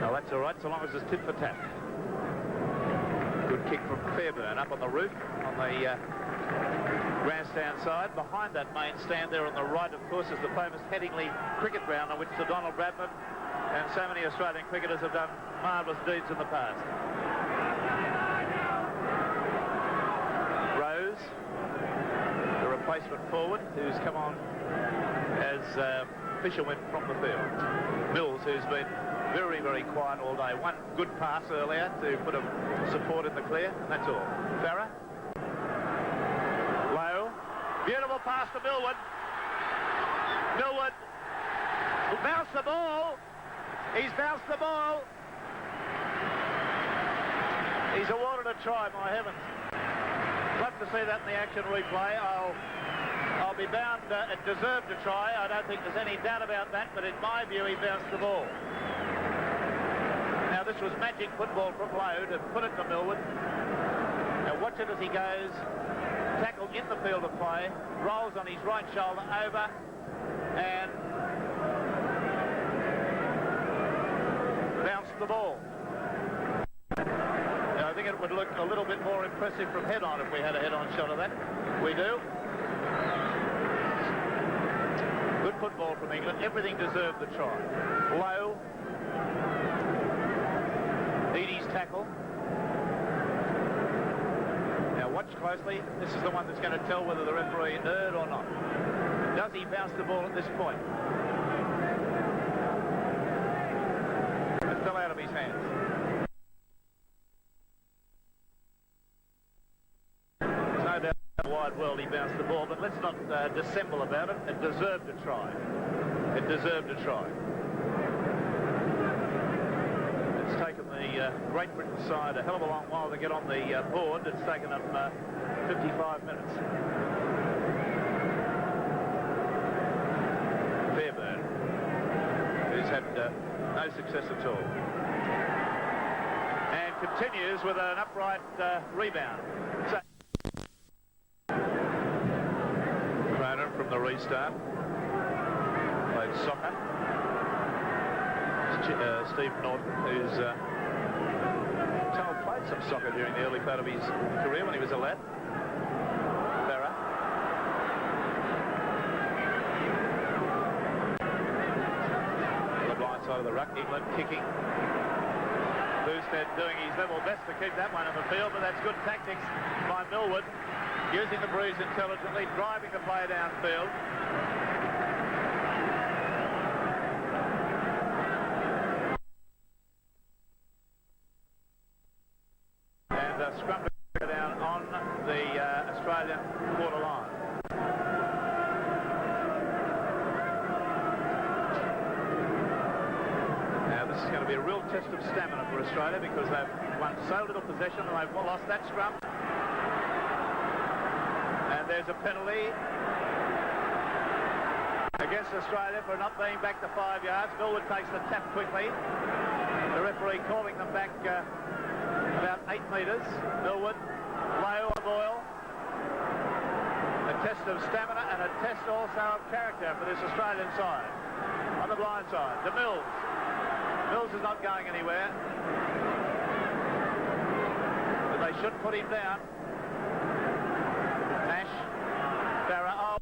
No, that's all right, so long as it's tit for tat. Good kick from Fairburn up on the roof, on the grandstand side. Behind that main stand there on the right, of course, is the famous Headingley cricket ground on which Sir Donald Bradman and so many Australian cricketers have done marvellous deeds in the past. Rose, the replacement forward, who's come on as Fisher went from the field. Mills, who's been very, very quiet all day. One good pass earlier to put a support in the clear, and that's all. Farah. Low. Beautiful pass to Millwood. Millwood will bounce the ball. He's bounced the ball. He's awarded a try, my heavens. Love to see that in the action replay. I'll be bound it deserved a try. I don't think there's any doubt about that, but in my view, he bounced the ball. Now, this was magic football from Lowe to put it to Millwood. Now, watch it as he goes. Tackled in the field of play. Rolls on his right shoulder over. And bounced the ball. Now, I think it would look a little bit more impressive from head-on if we had a head-on shot of that. We do. Good football from England. Everything deserved the try. Low. Eadie's tackle. Now watch closely. This is the one that's going to tell whether the referee erred or not. Does he bounce the ball at this point? It fell out of his hands. There's no doubt in the wide world he bounced the ball, but let's not dissemble about it. It deserved a try. It deserved a try. It's taken the Great Britain side a hell of a long while to get on the board. It's taken them 55 minutes. Fairburn, who's had no success at all. And continues with an upright rebound. So Cronin from the restart. Played soccer. Steve Norton, who's played some soccer during the early part of his career when he was a lad. Farah. The blind side of the ruck. England kicking. Boosted doing his level best to keep that one in the field, but that's good tactics by Millwood. Using the breeze intelligently, driving the player downfield. Scrum to go down on the Australian quarter line. Now this is going to be a real test of stamina for Australia because they've won so little possession and they've lost that scrum. And there's a penalty against Australia for not being back to 5 yards. Millwood takes the tap quickly. The referee calling them back about 8 metres. Millwood, Lowe, Boyle. A test of stamina and a test also of character for this Australian side. On the blind side, to Mills. Mills is not going anywhere. But they should put him down. Nash, Farah. Oh,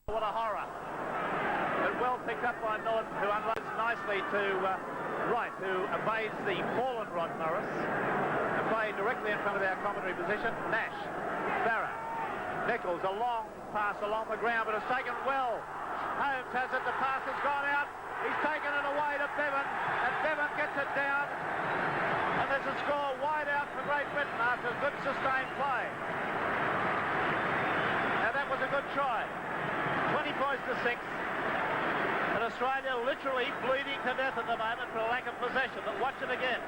what a horror. But well picked up by Norton, who unloads nicely to Wright, who evades the fallen Rod Morris and played directly in front of our commentary position. Nash, Farah, Nichols, a long pass along the ground, but it's taken well. Holmes has it, the pass has gone out. He's taken it away to Bevan, and Bevan gets it down. And there's a score wide out for Great Britain after good sustained play. Now that was a good try. 20 points to 6. And Australia literally bleeding to death at the moment for a lack of possession. But watch it again.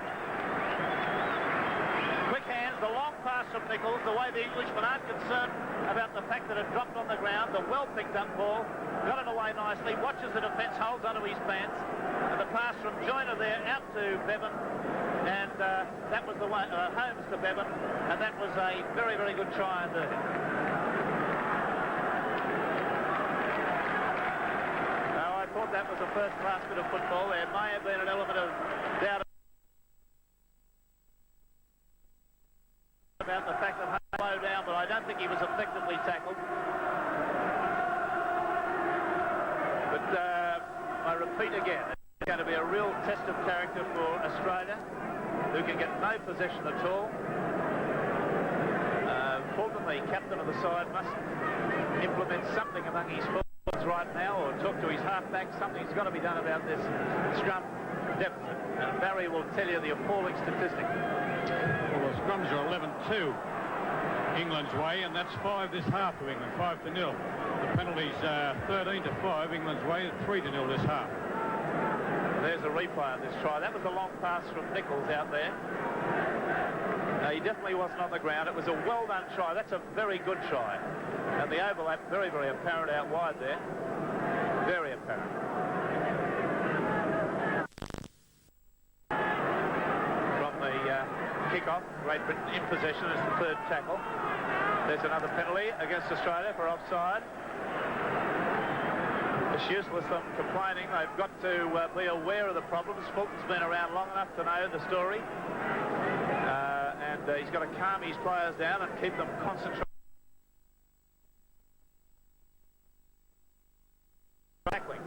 Quick hands, the long pass from Nichols, the way the Englishmen aren't concerned about the fact that it dropped on the ground. The well picked up ball, got it away nicely, watches the defence, holds onto his pants. And the pass from Joyner there out to Bevan. And that was the one, Holmes to Bevan. And that was a very, very good try indeed. I thought that was a first-class bit of football. There may have been an element of doubt about the fact that Hunt slowed down, but I don't think he was effectively tackled. But I repeat again, it's going to be a real test of character for Australia, who can get no possession at all. Fulton, the captain of the side, must implement something among his forwards England's right now, or talk to his halfback. Something's got to be done about this scrum deficit. And Barry will tell you the appalling statistic. Well, the scrums are 11-2 England's way, and that's 5 this half to England, 5-0. The penalties 13-5 England's way, 3-0 this half. There's a replay of this try. That was a long pass from Nichols out there. He definitely wasn't on the ground. It was a well-done try. That's a very good try. And the overlap, very, very apparent out wide there. Very apparent. From the kick-off, Great Britain in possession as the third tackle. There's another penalty against Australia for offside. It's useless them complaining. They've got to be aware of the problems. Fulton's been around long enough to know the story. And he's got to calm his players down and keep them concentrated. Tackling.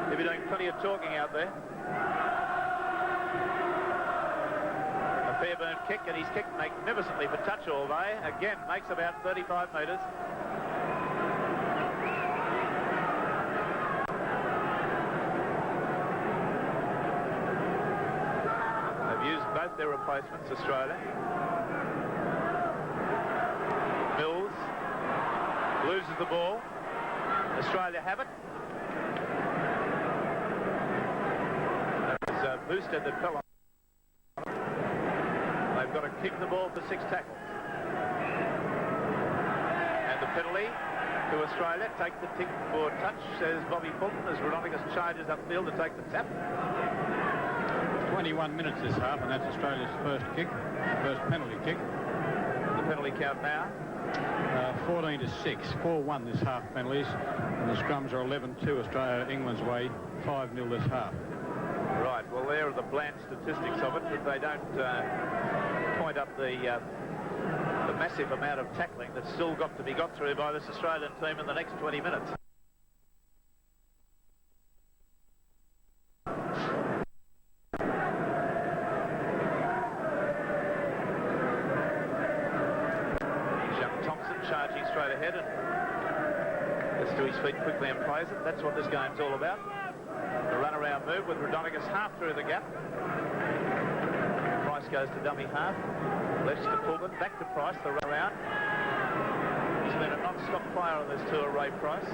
He'll be doing plenty of talking out there. A Fairburn kick, and he's kicked magnificently for touch all day. Again, makes about 35 metres. Both their replacements, Australia. Mills loses the ball. Australia have it. That was Boosted that fell on. They've got to kick the ball for 6 tackles. And the penalty to Australia. Take the tick for touch, says Bobby Fulton, as Veronicus charges upfield to take the tap. 21 minutes this half, and that's Australia's first kick, first penalty kick. The penalty count now? 14-6, 4-1 this half penalties, and the scrums are 11-2 Australia, England's way, 5-0 this half. Right, well, there are the bland statistics of it, but they don't point up the massive amount of tackling that's still got to be got through by this Australian team in the next 20 minutes. Charging straight ahead and gets to his feet quickly and plays it. That's what this game's all about. The run-around move with Rodonicus half through the gap. Price goes to dummy half. Left to Fulton, back to Price, the run-around. He's been a non-stop player on this tour, Ray Price.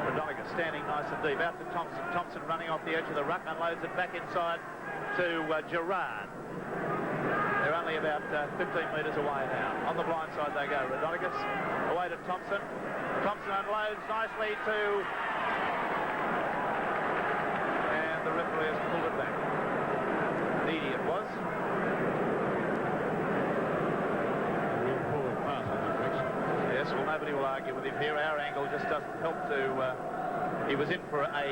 Rodonicus standing nice and deep. Out to Thompson. Thompson running off the edge of the ruck, unloads it back inside to Gerard. They're only about 15 metres away now. On the blind side they go. Rodonicus away to Thompson. Thompson unloads nicely to... And the referee has pulled it back. Needy it was. A real forward pass, I think, Rex. Yes, well, nobody will argue with him here. Our angle just doesn't help to... he was in for a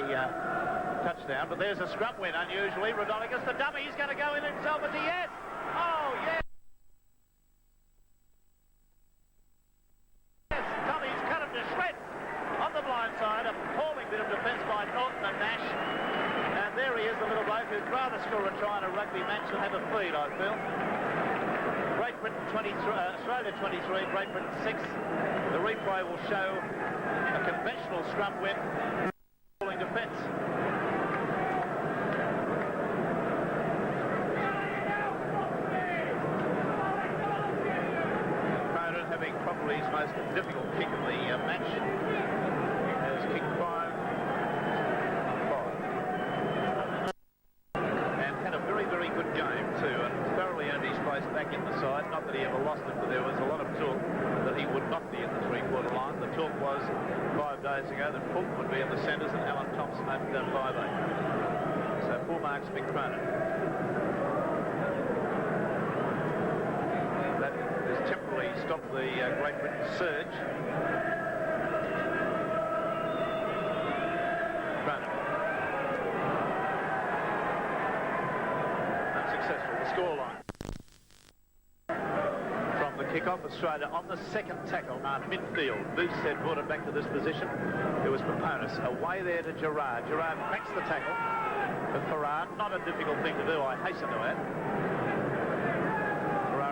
touchdown, but there's a scrum win, unusually. Rodonicus, the dummy, he's going to go in himself, is he? Yes! Oh, yes! Yes, Tommy's cut him to shreds on the blind side. Appalling bit of defence by Norton and Nash. And there he is, the little bloke who'd rather score a try in a rugby match than have a feed, I feel. Great Britain 23, Australia 23, Great Britain 6. The replay will show a conventional scrum win. Appalling defence. Having probably his most difficult kick of the match. Has kicked 5. And had a very, very good game too, and thoroughly earned his place back in the side. Not that he ever lost it, but there was a lot of talk that he would not be in the three-quarter line. The talk was 5 days ago that Fulton would be in the centres and Alan Thompson had done 5-8. So 4 marks been Cronin. Temporarily stopped the Great Britain surge. Cronin. Unsuccessful. The scoreline. From the kick-off, Australia on the second tackle on midfield. Boosted brought it back to this position. It was Paponis away there to Gerard. Gerard cracks the tackle for Farrar. Not a difficult thing to do, I hasten to add.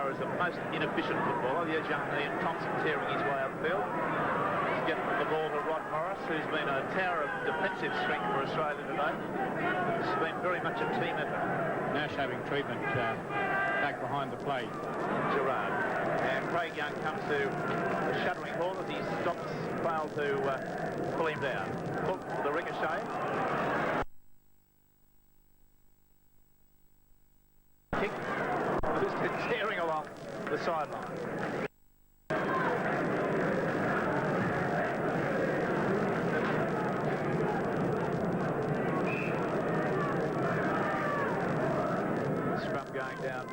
Is the most inefficient footballer. There's young Ian Thompson tearing his way upfield. get the ball to Rod Morris, who's been a tower of defensive strength for Australia today. It's been very much a team effort. Nash having treatment back behind the plate. Gerard. And Craig Young comes to a shuddering halt as he stops, failed to pull him down. Hook for the ricochet. Kick. Who's tearing along the sideline. Scrum going down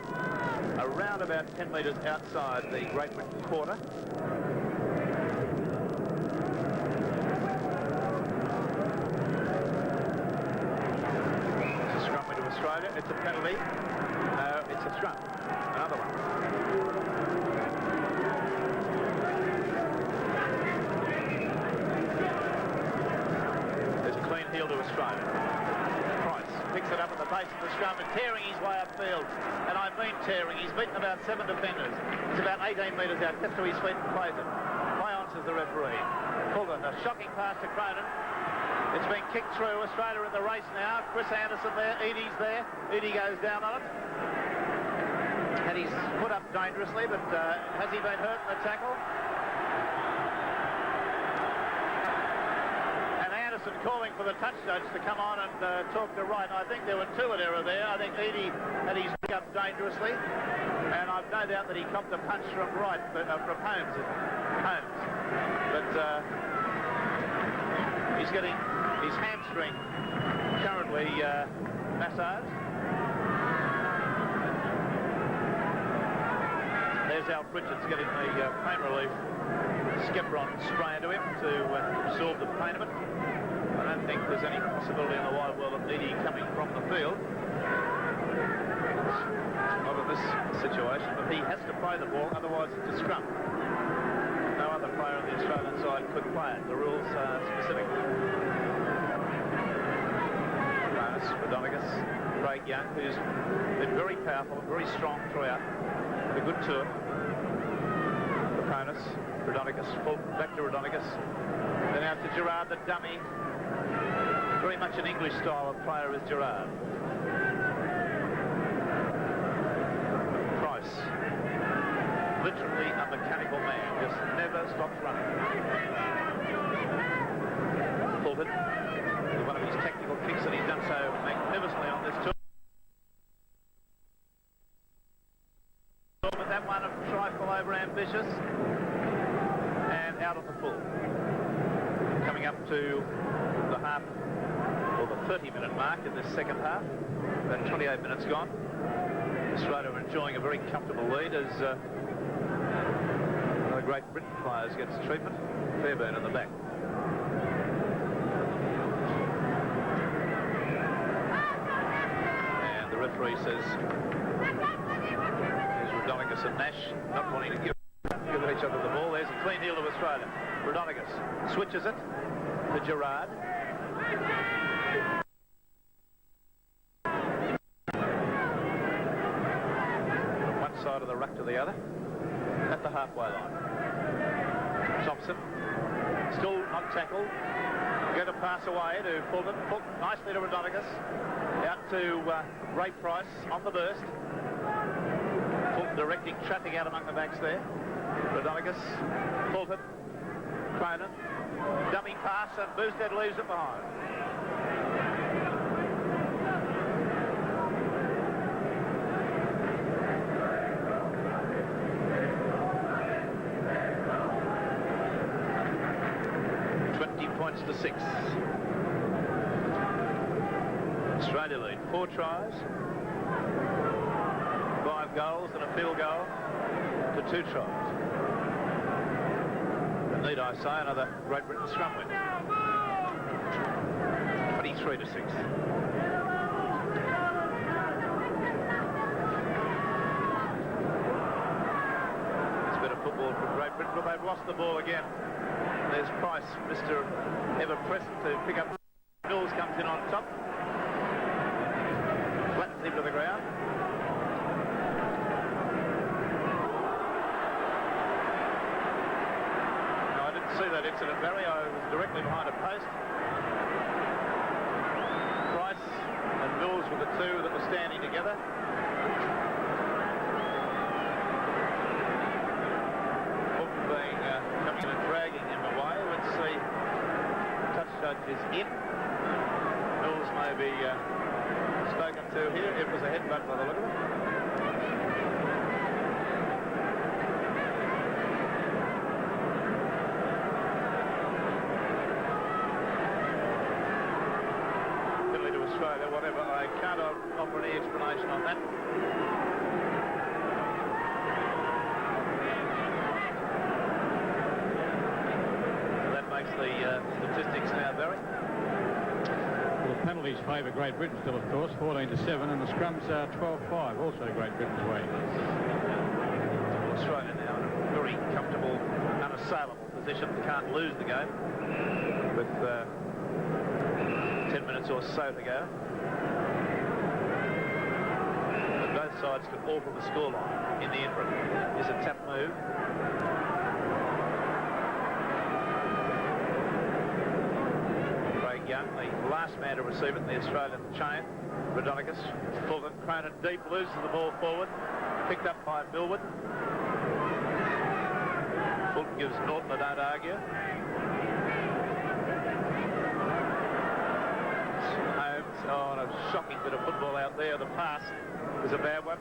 around about 10 metres outside the Great Britain quarter. It's a scrum into Australia. It's a penalty. No, it's a scrum. Another one. There's a clean heel to Australia. Price picks it up at the base of the scrum and tearing his way upfield. And I mean tearing. He's beaten about 7 defenders. He's about 18 metres out. Gets to his feet and plays it. High on says the referee. Fulton, a shocking pass to Cronin. It's been kicked through. Australia in the race now. Chris Anderson there. Edie's there. Edie goes down on it. And he's put up dangerously, but has he been hurt in the tackle? And Anderson calling for the touch judge to come on and talk to Wright. I think there were two at error there. I think Edie had his pick up dangerously. And I've no doubt that he copped a punch from Wright, from Holmes. But he's getting his hamstring currently massaged. There's Alf Richards getting the pain relief Skepron spray into him to absorb the pain of it. I don't think there's any possibility in the wide world of Edie coming from the field. Not in this situation, but he has to play the ball, otherwise it's a scrum. No other player on the Australian side could play it. The rules are specific. Bonus for Donegas. Craig Young, who's been very powerful and very strong throughout. A good tour. Proponus, Rodonicus, back to Rodonicus. Then out to Gerard, the dummy. Very much an English style of player is Gerard. Price. Literally a mechanical man, just never stops running. Fulton, with one of his technical kicks, and he's done so magnificently on this tour. But that one a trifle over ambitious, and out of the full. Coming up to the half, or the 30-minute mark in this second half. About 28 minutes gone. Australia are enjoying a very comfortable lead as one of the Great Britain players gets treatment. Fairbairn in the back. And the referee says Rodonicus and Nash not wanting to give each other the ball. There's a clean heel to Australia. Rodonicus switches it to Gerard. One side of the ruck to the other at the halfway line. Thompson still not tackled. Going to pass away to Fulton. Fulton nicely to Rodonicus. Out to Ray Price on the burst. Fulton directing traffic out among the backs there. Rodonicus, Fulton, Cronin, dummy pass, and Boosted leaves it behind. Points to 6. Australia lead 4 tries, 5 goals and a field goal to 2 tries. And need I say another Great Britain scrum win. 23 to 6. It's been a football from Great Britain, but they've lost the ball again. There's Price, Mr. Ever-Present, to pick up. Mills comes in on top. Flattens him to the ground. No, I didn't see that incident, Barry. I was directly behind a post. Price and Mills were the two that were standing together. Fulton being coming in and dragging him away. Let's see. Touch judge is in. Mills may be spoken to here. It was a headbutt by the look of it. Australia, whatever. I can't offer any explanation on that. So that makes the statistics now, Barry. Well, the penalties favour Great Britain still, of course, 14-7, and the scrums are 12-5, also Great Britain's way. Australia now in a very comfortable, unassailable position. Can't lose the game with 10 minutes or so to go. And both sides could alter the scoreline in the interim. Is a tap move. Craig Young, the last man to receive it in the Australian chain. Rodonicus, Fulton, Cronin deep, loses the ball forward. Picked up by Millwood. Fulton gives Norton a don't argue. Oh, and a shocking bit of football out there. The pass was a bad one.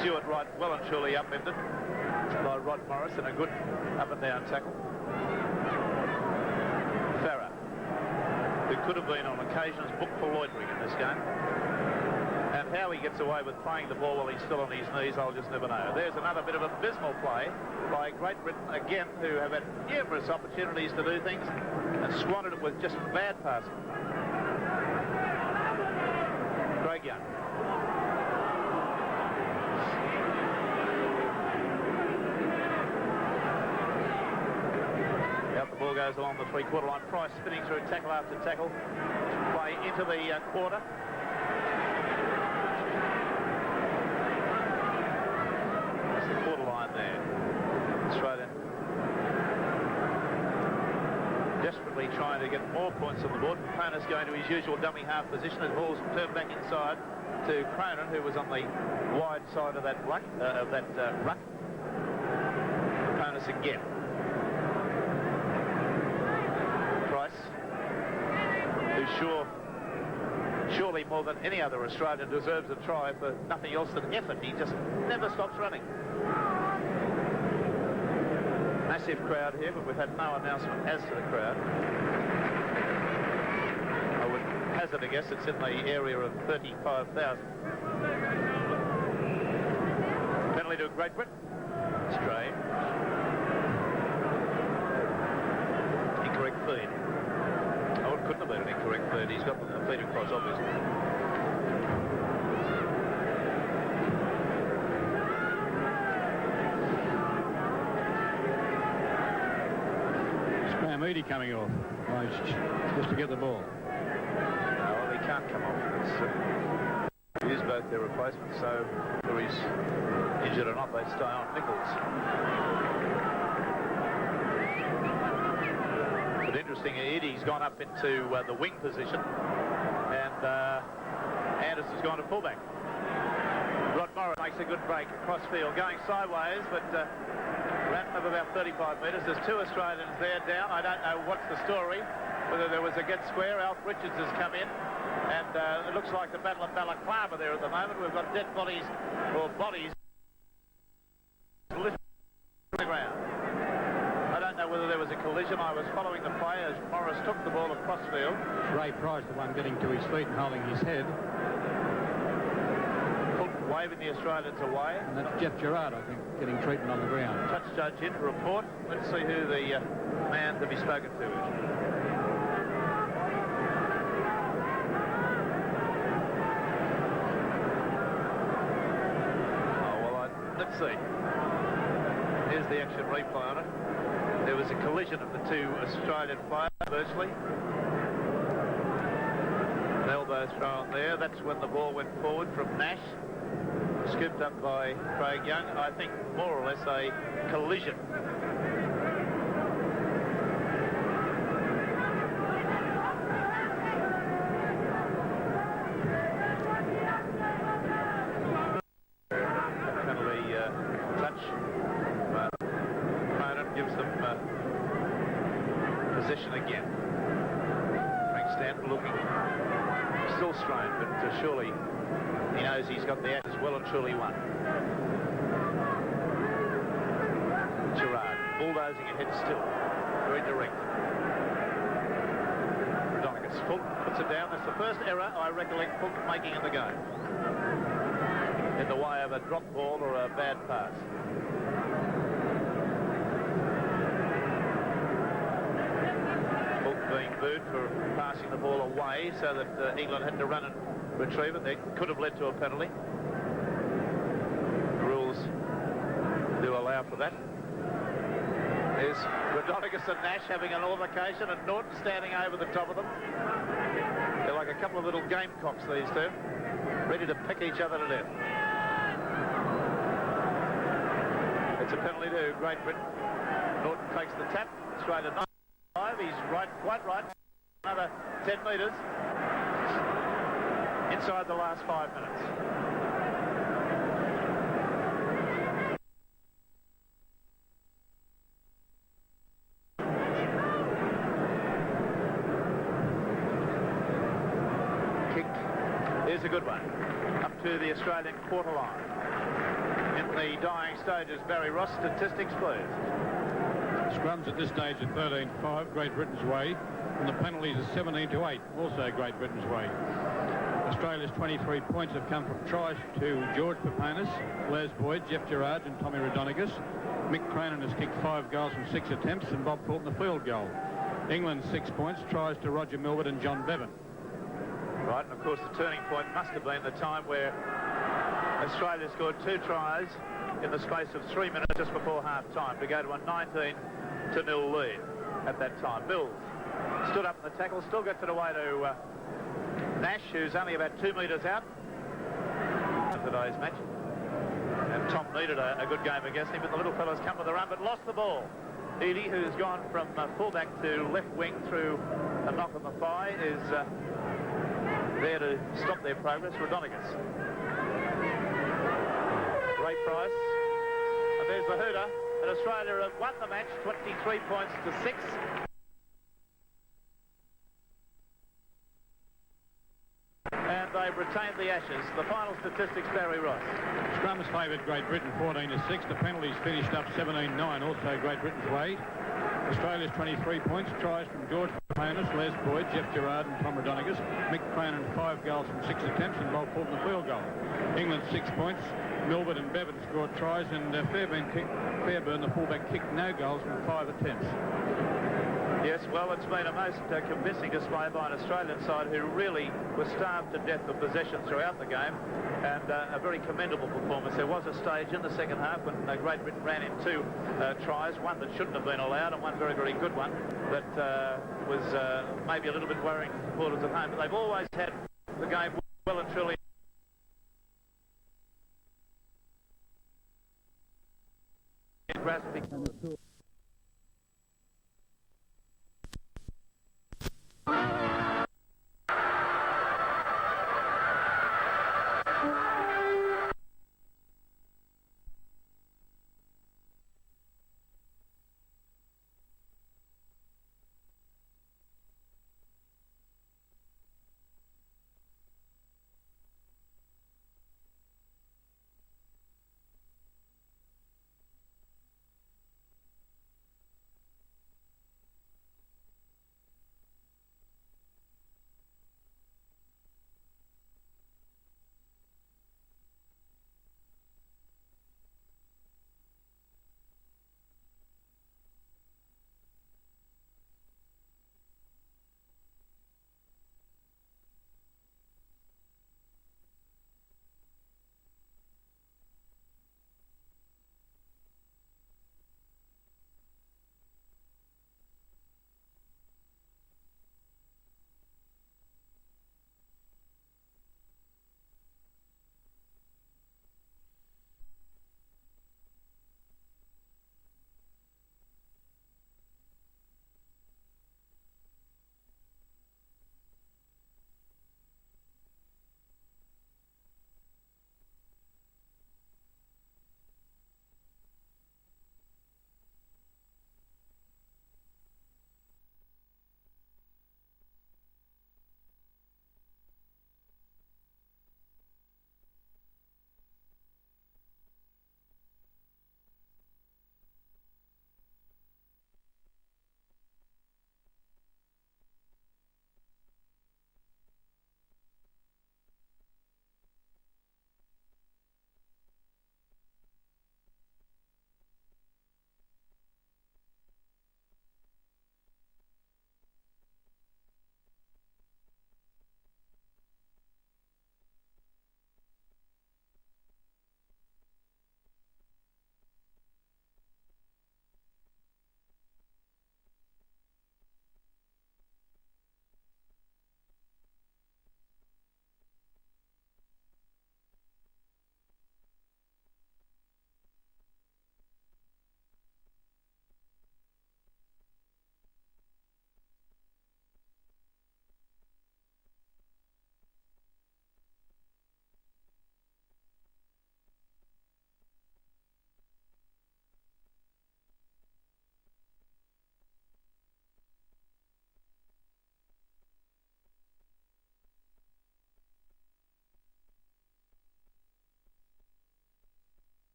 Stewart right well and truly upended by Rod Morris in a good up and down tackle. Farah, who could have been on occasions booked for loitering in this game. And how he gets away with playing the ball while he's still on his knees, I'll just never know. There's another bit of abysmal play by Great Britain again, who have had numerous opportunities to do things and squandered it with just bad passing. Craig Young. Out the ball goes along the three-quarter line. Price spinning through tackle after tackle. Play into the quarter. That's the quarter line there. Australia desperately trying to get more points on the board. Cronin's going to his usual dummy half position. His ball's turned back inside to Cronin, who was on the wide side of that ruck. Cronin again. Price, who surely more than any other Australian deserves a try for nothing else than effort. He just never stops running. Massive crowd here, but we've had no announcement as to the crowd. I would hazard a guess it's in the area of 35,000. Penalty to Great Britain. Strange. Incorrect feed. Oh, it couldn't have been an incorrect feed. He's got the feed across, obviously. Moody coming off, just to get the ball. No, they can't come off. It is both their replacements, so whether he's injured or not, they stay on. Nichols. But interesting, Eddie's gone up into the wing position, and Anderson's gone to fullback. Rod Morris makes a good break across field, going sideways, but ran of about 35 metres. There's two Australians there down. I don't know what's the story, whether there was a get square. Alf Richards has come in, and it looks like the Battle of Balaclava there at the moment. We've got dead bodies, or bodies, lifted on the ground. I don't know whether there was a collision. I was following the play as Morris took the ball across field. Ray Price, the one getting to his feet and holding his head. Waving the Australians away. And that's Jeff Gerard, I think, getting treatment on the ground. Touch judge in to report. Let's see who the man to be spoken to is. Oh, well, let's see. Here's the action replay on it. There was a collision of the two Australian players, virtually. An elbow thrown there. That's when the ball went forward from Nash. Scooped up by Craig Young. I think more or less a collision. position again. Frank Stanton looking still strained, but surely he knows he's got the Ashes well and truly won. Gerard bulldozing ahead still, very direct. Rodonegis, Fulton puts it down. That's the first error I recollect Fulton making in the game, in the way of a drop ball or a bad pass. Fulton being booed for passing the ball away so that England had to run and retrieve it. They could have led to a penalty. The rules do allow for that. There's Rodonegis and Nash having an altercation, and Norton standing over the top of them. They're like a couple of little gamecocks, these two, ready to pick each other to death. It's a penalty to Great Britain. Norton takes the tap, straight at 9-5. He's right, quite right. Another 10 metres inside the last 5 minutes. Kick is a good one. Up to the Australian quarter line. In the dying stages, Barry Ross, statistics please. Scrums at this stage are 13-5, Great Britain's way, and the penalties are 17-8, also Great Britain's way. Australia's 23 points have come from tries to George Papanis, Les Boyd, Jeff Gerard and Tommy Rodonegis. Mick Cronin has kicked 5 goals from 6 attempts, and Bob Fulton the field goal. England 6 points, tries to Roger Milward and John Bevan. Right, and of course the turning point must have been the time where Australia scored 2 tries in the space of 3 minutes just before half-time to go to a 19-0 lead at that time. Mills stood up in the tackle, still gets it away to Nash, who's only about 2 metres out of today's match. And Tom needed a good game against him, but the little fellow's come to the run, but lost the ball. Eadie, who's gone from fullback to left wing through a knock on the thigh, is there to stop their progress. Rodonegis. Great price. And there's the hooter. And Australia have won the match 23 points to 6. And they've retained the Ashes. The final statistics, Barry Ross. Scrums favoured Great Britain 14-6. The penalties finished up 17-9, also Great Britain's way. Australia's 23 points, tries from George Papanis, Les Boyd, Jeff Gerard and Tom Rodonegis. Mick Cronin 5 goals from 6 attempts, and Bob Fulton the field goal. England 6 points. Milward and Bevan scored tries, and Fairburn, the fullback, kicked no goals from 5 attempts. Yes, well, it's been a most convincing display by an Australian side who really was starved to death of possession throughout the game, and a very commendable performance. There was a stage in the second half when Great Britain ran in 2 tries, one that shouldn't have been allowed and one very, very good one that was maybe a little bit worrying to supporters at home. But they've always had the game well and truly grasping.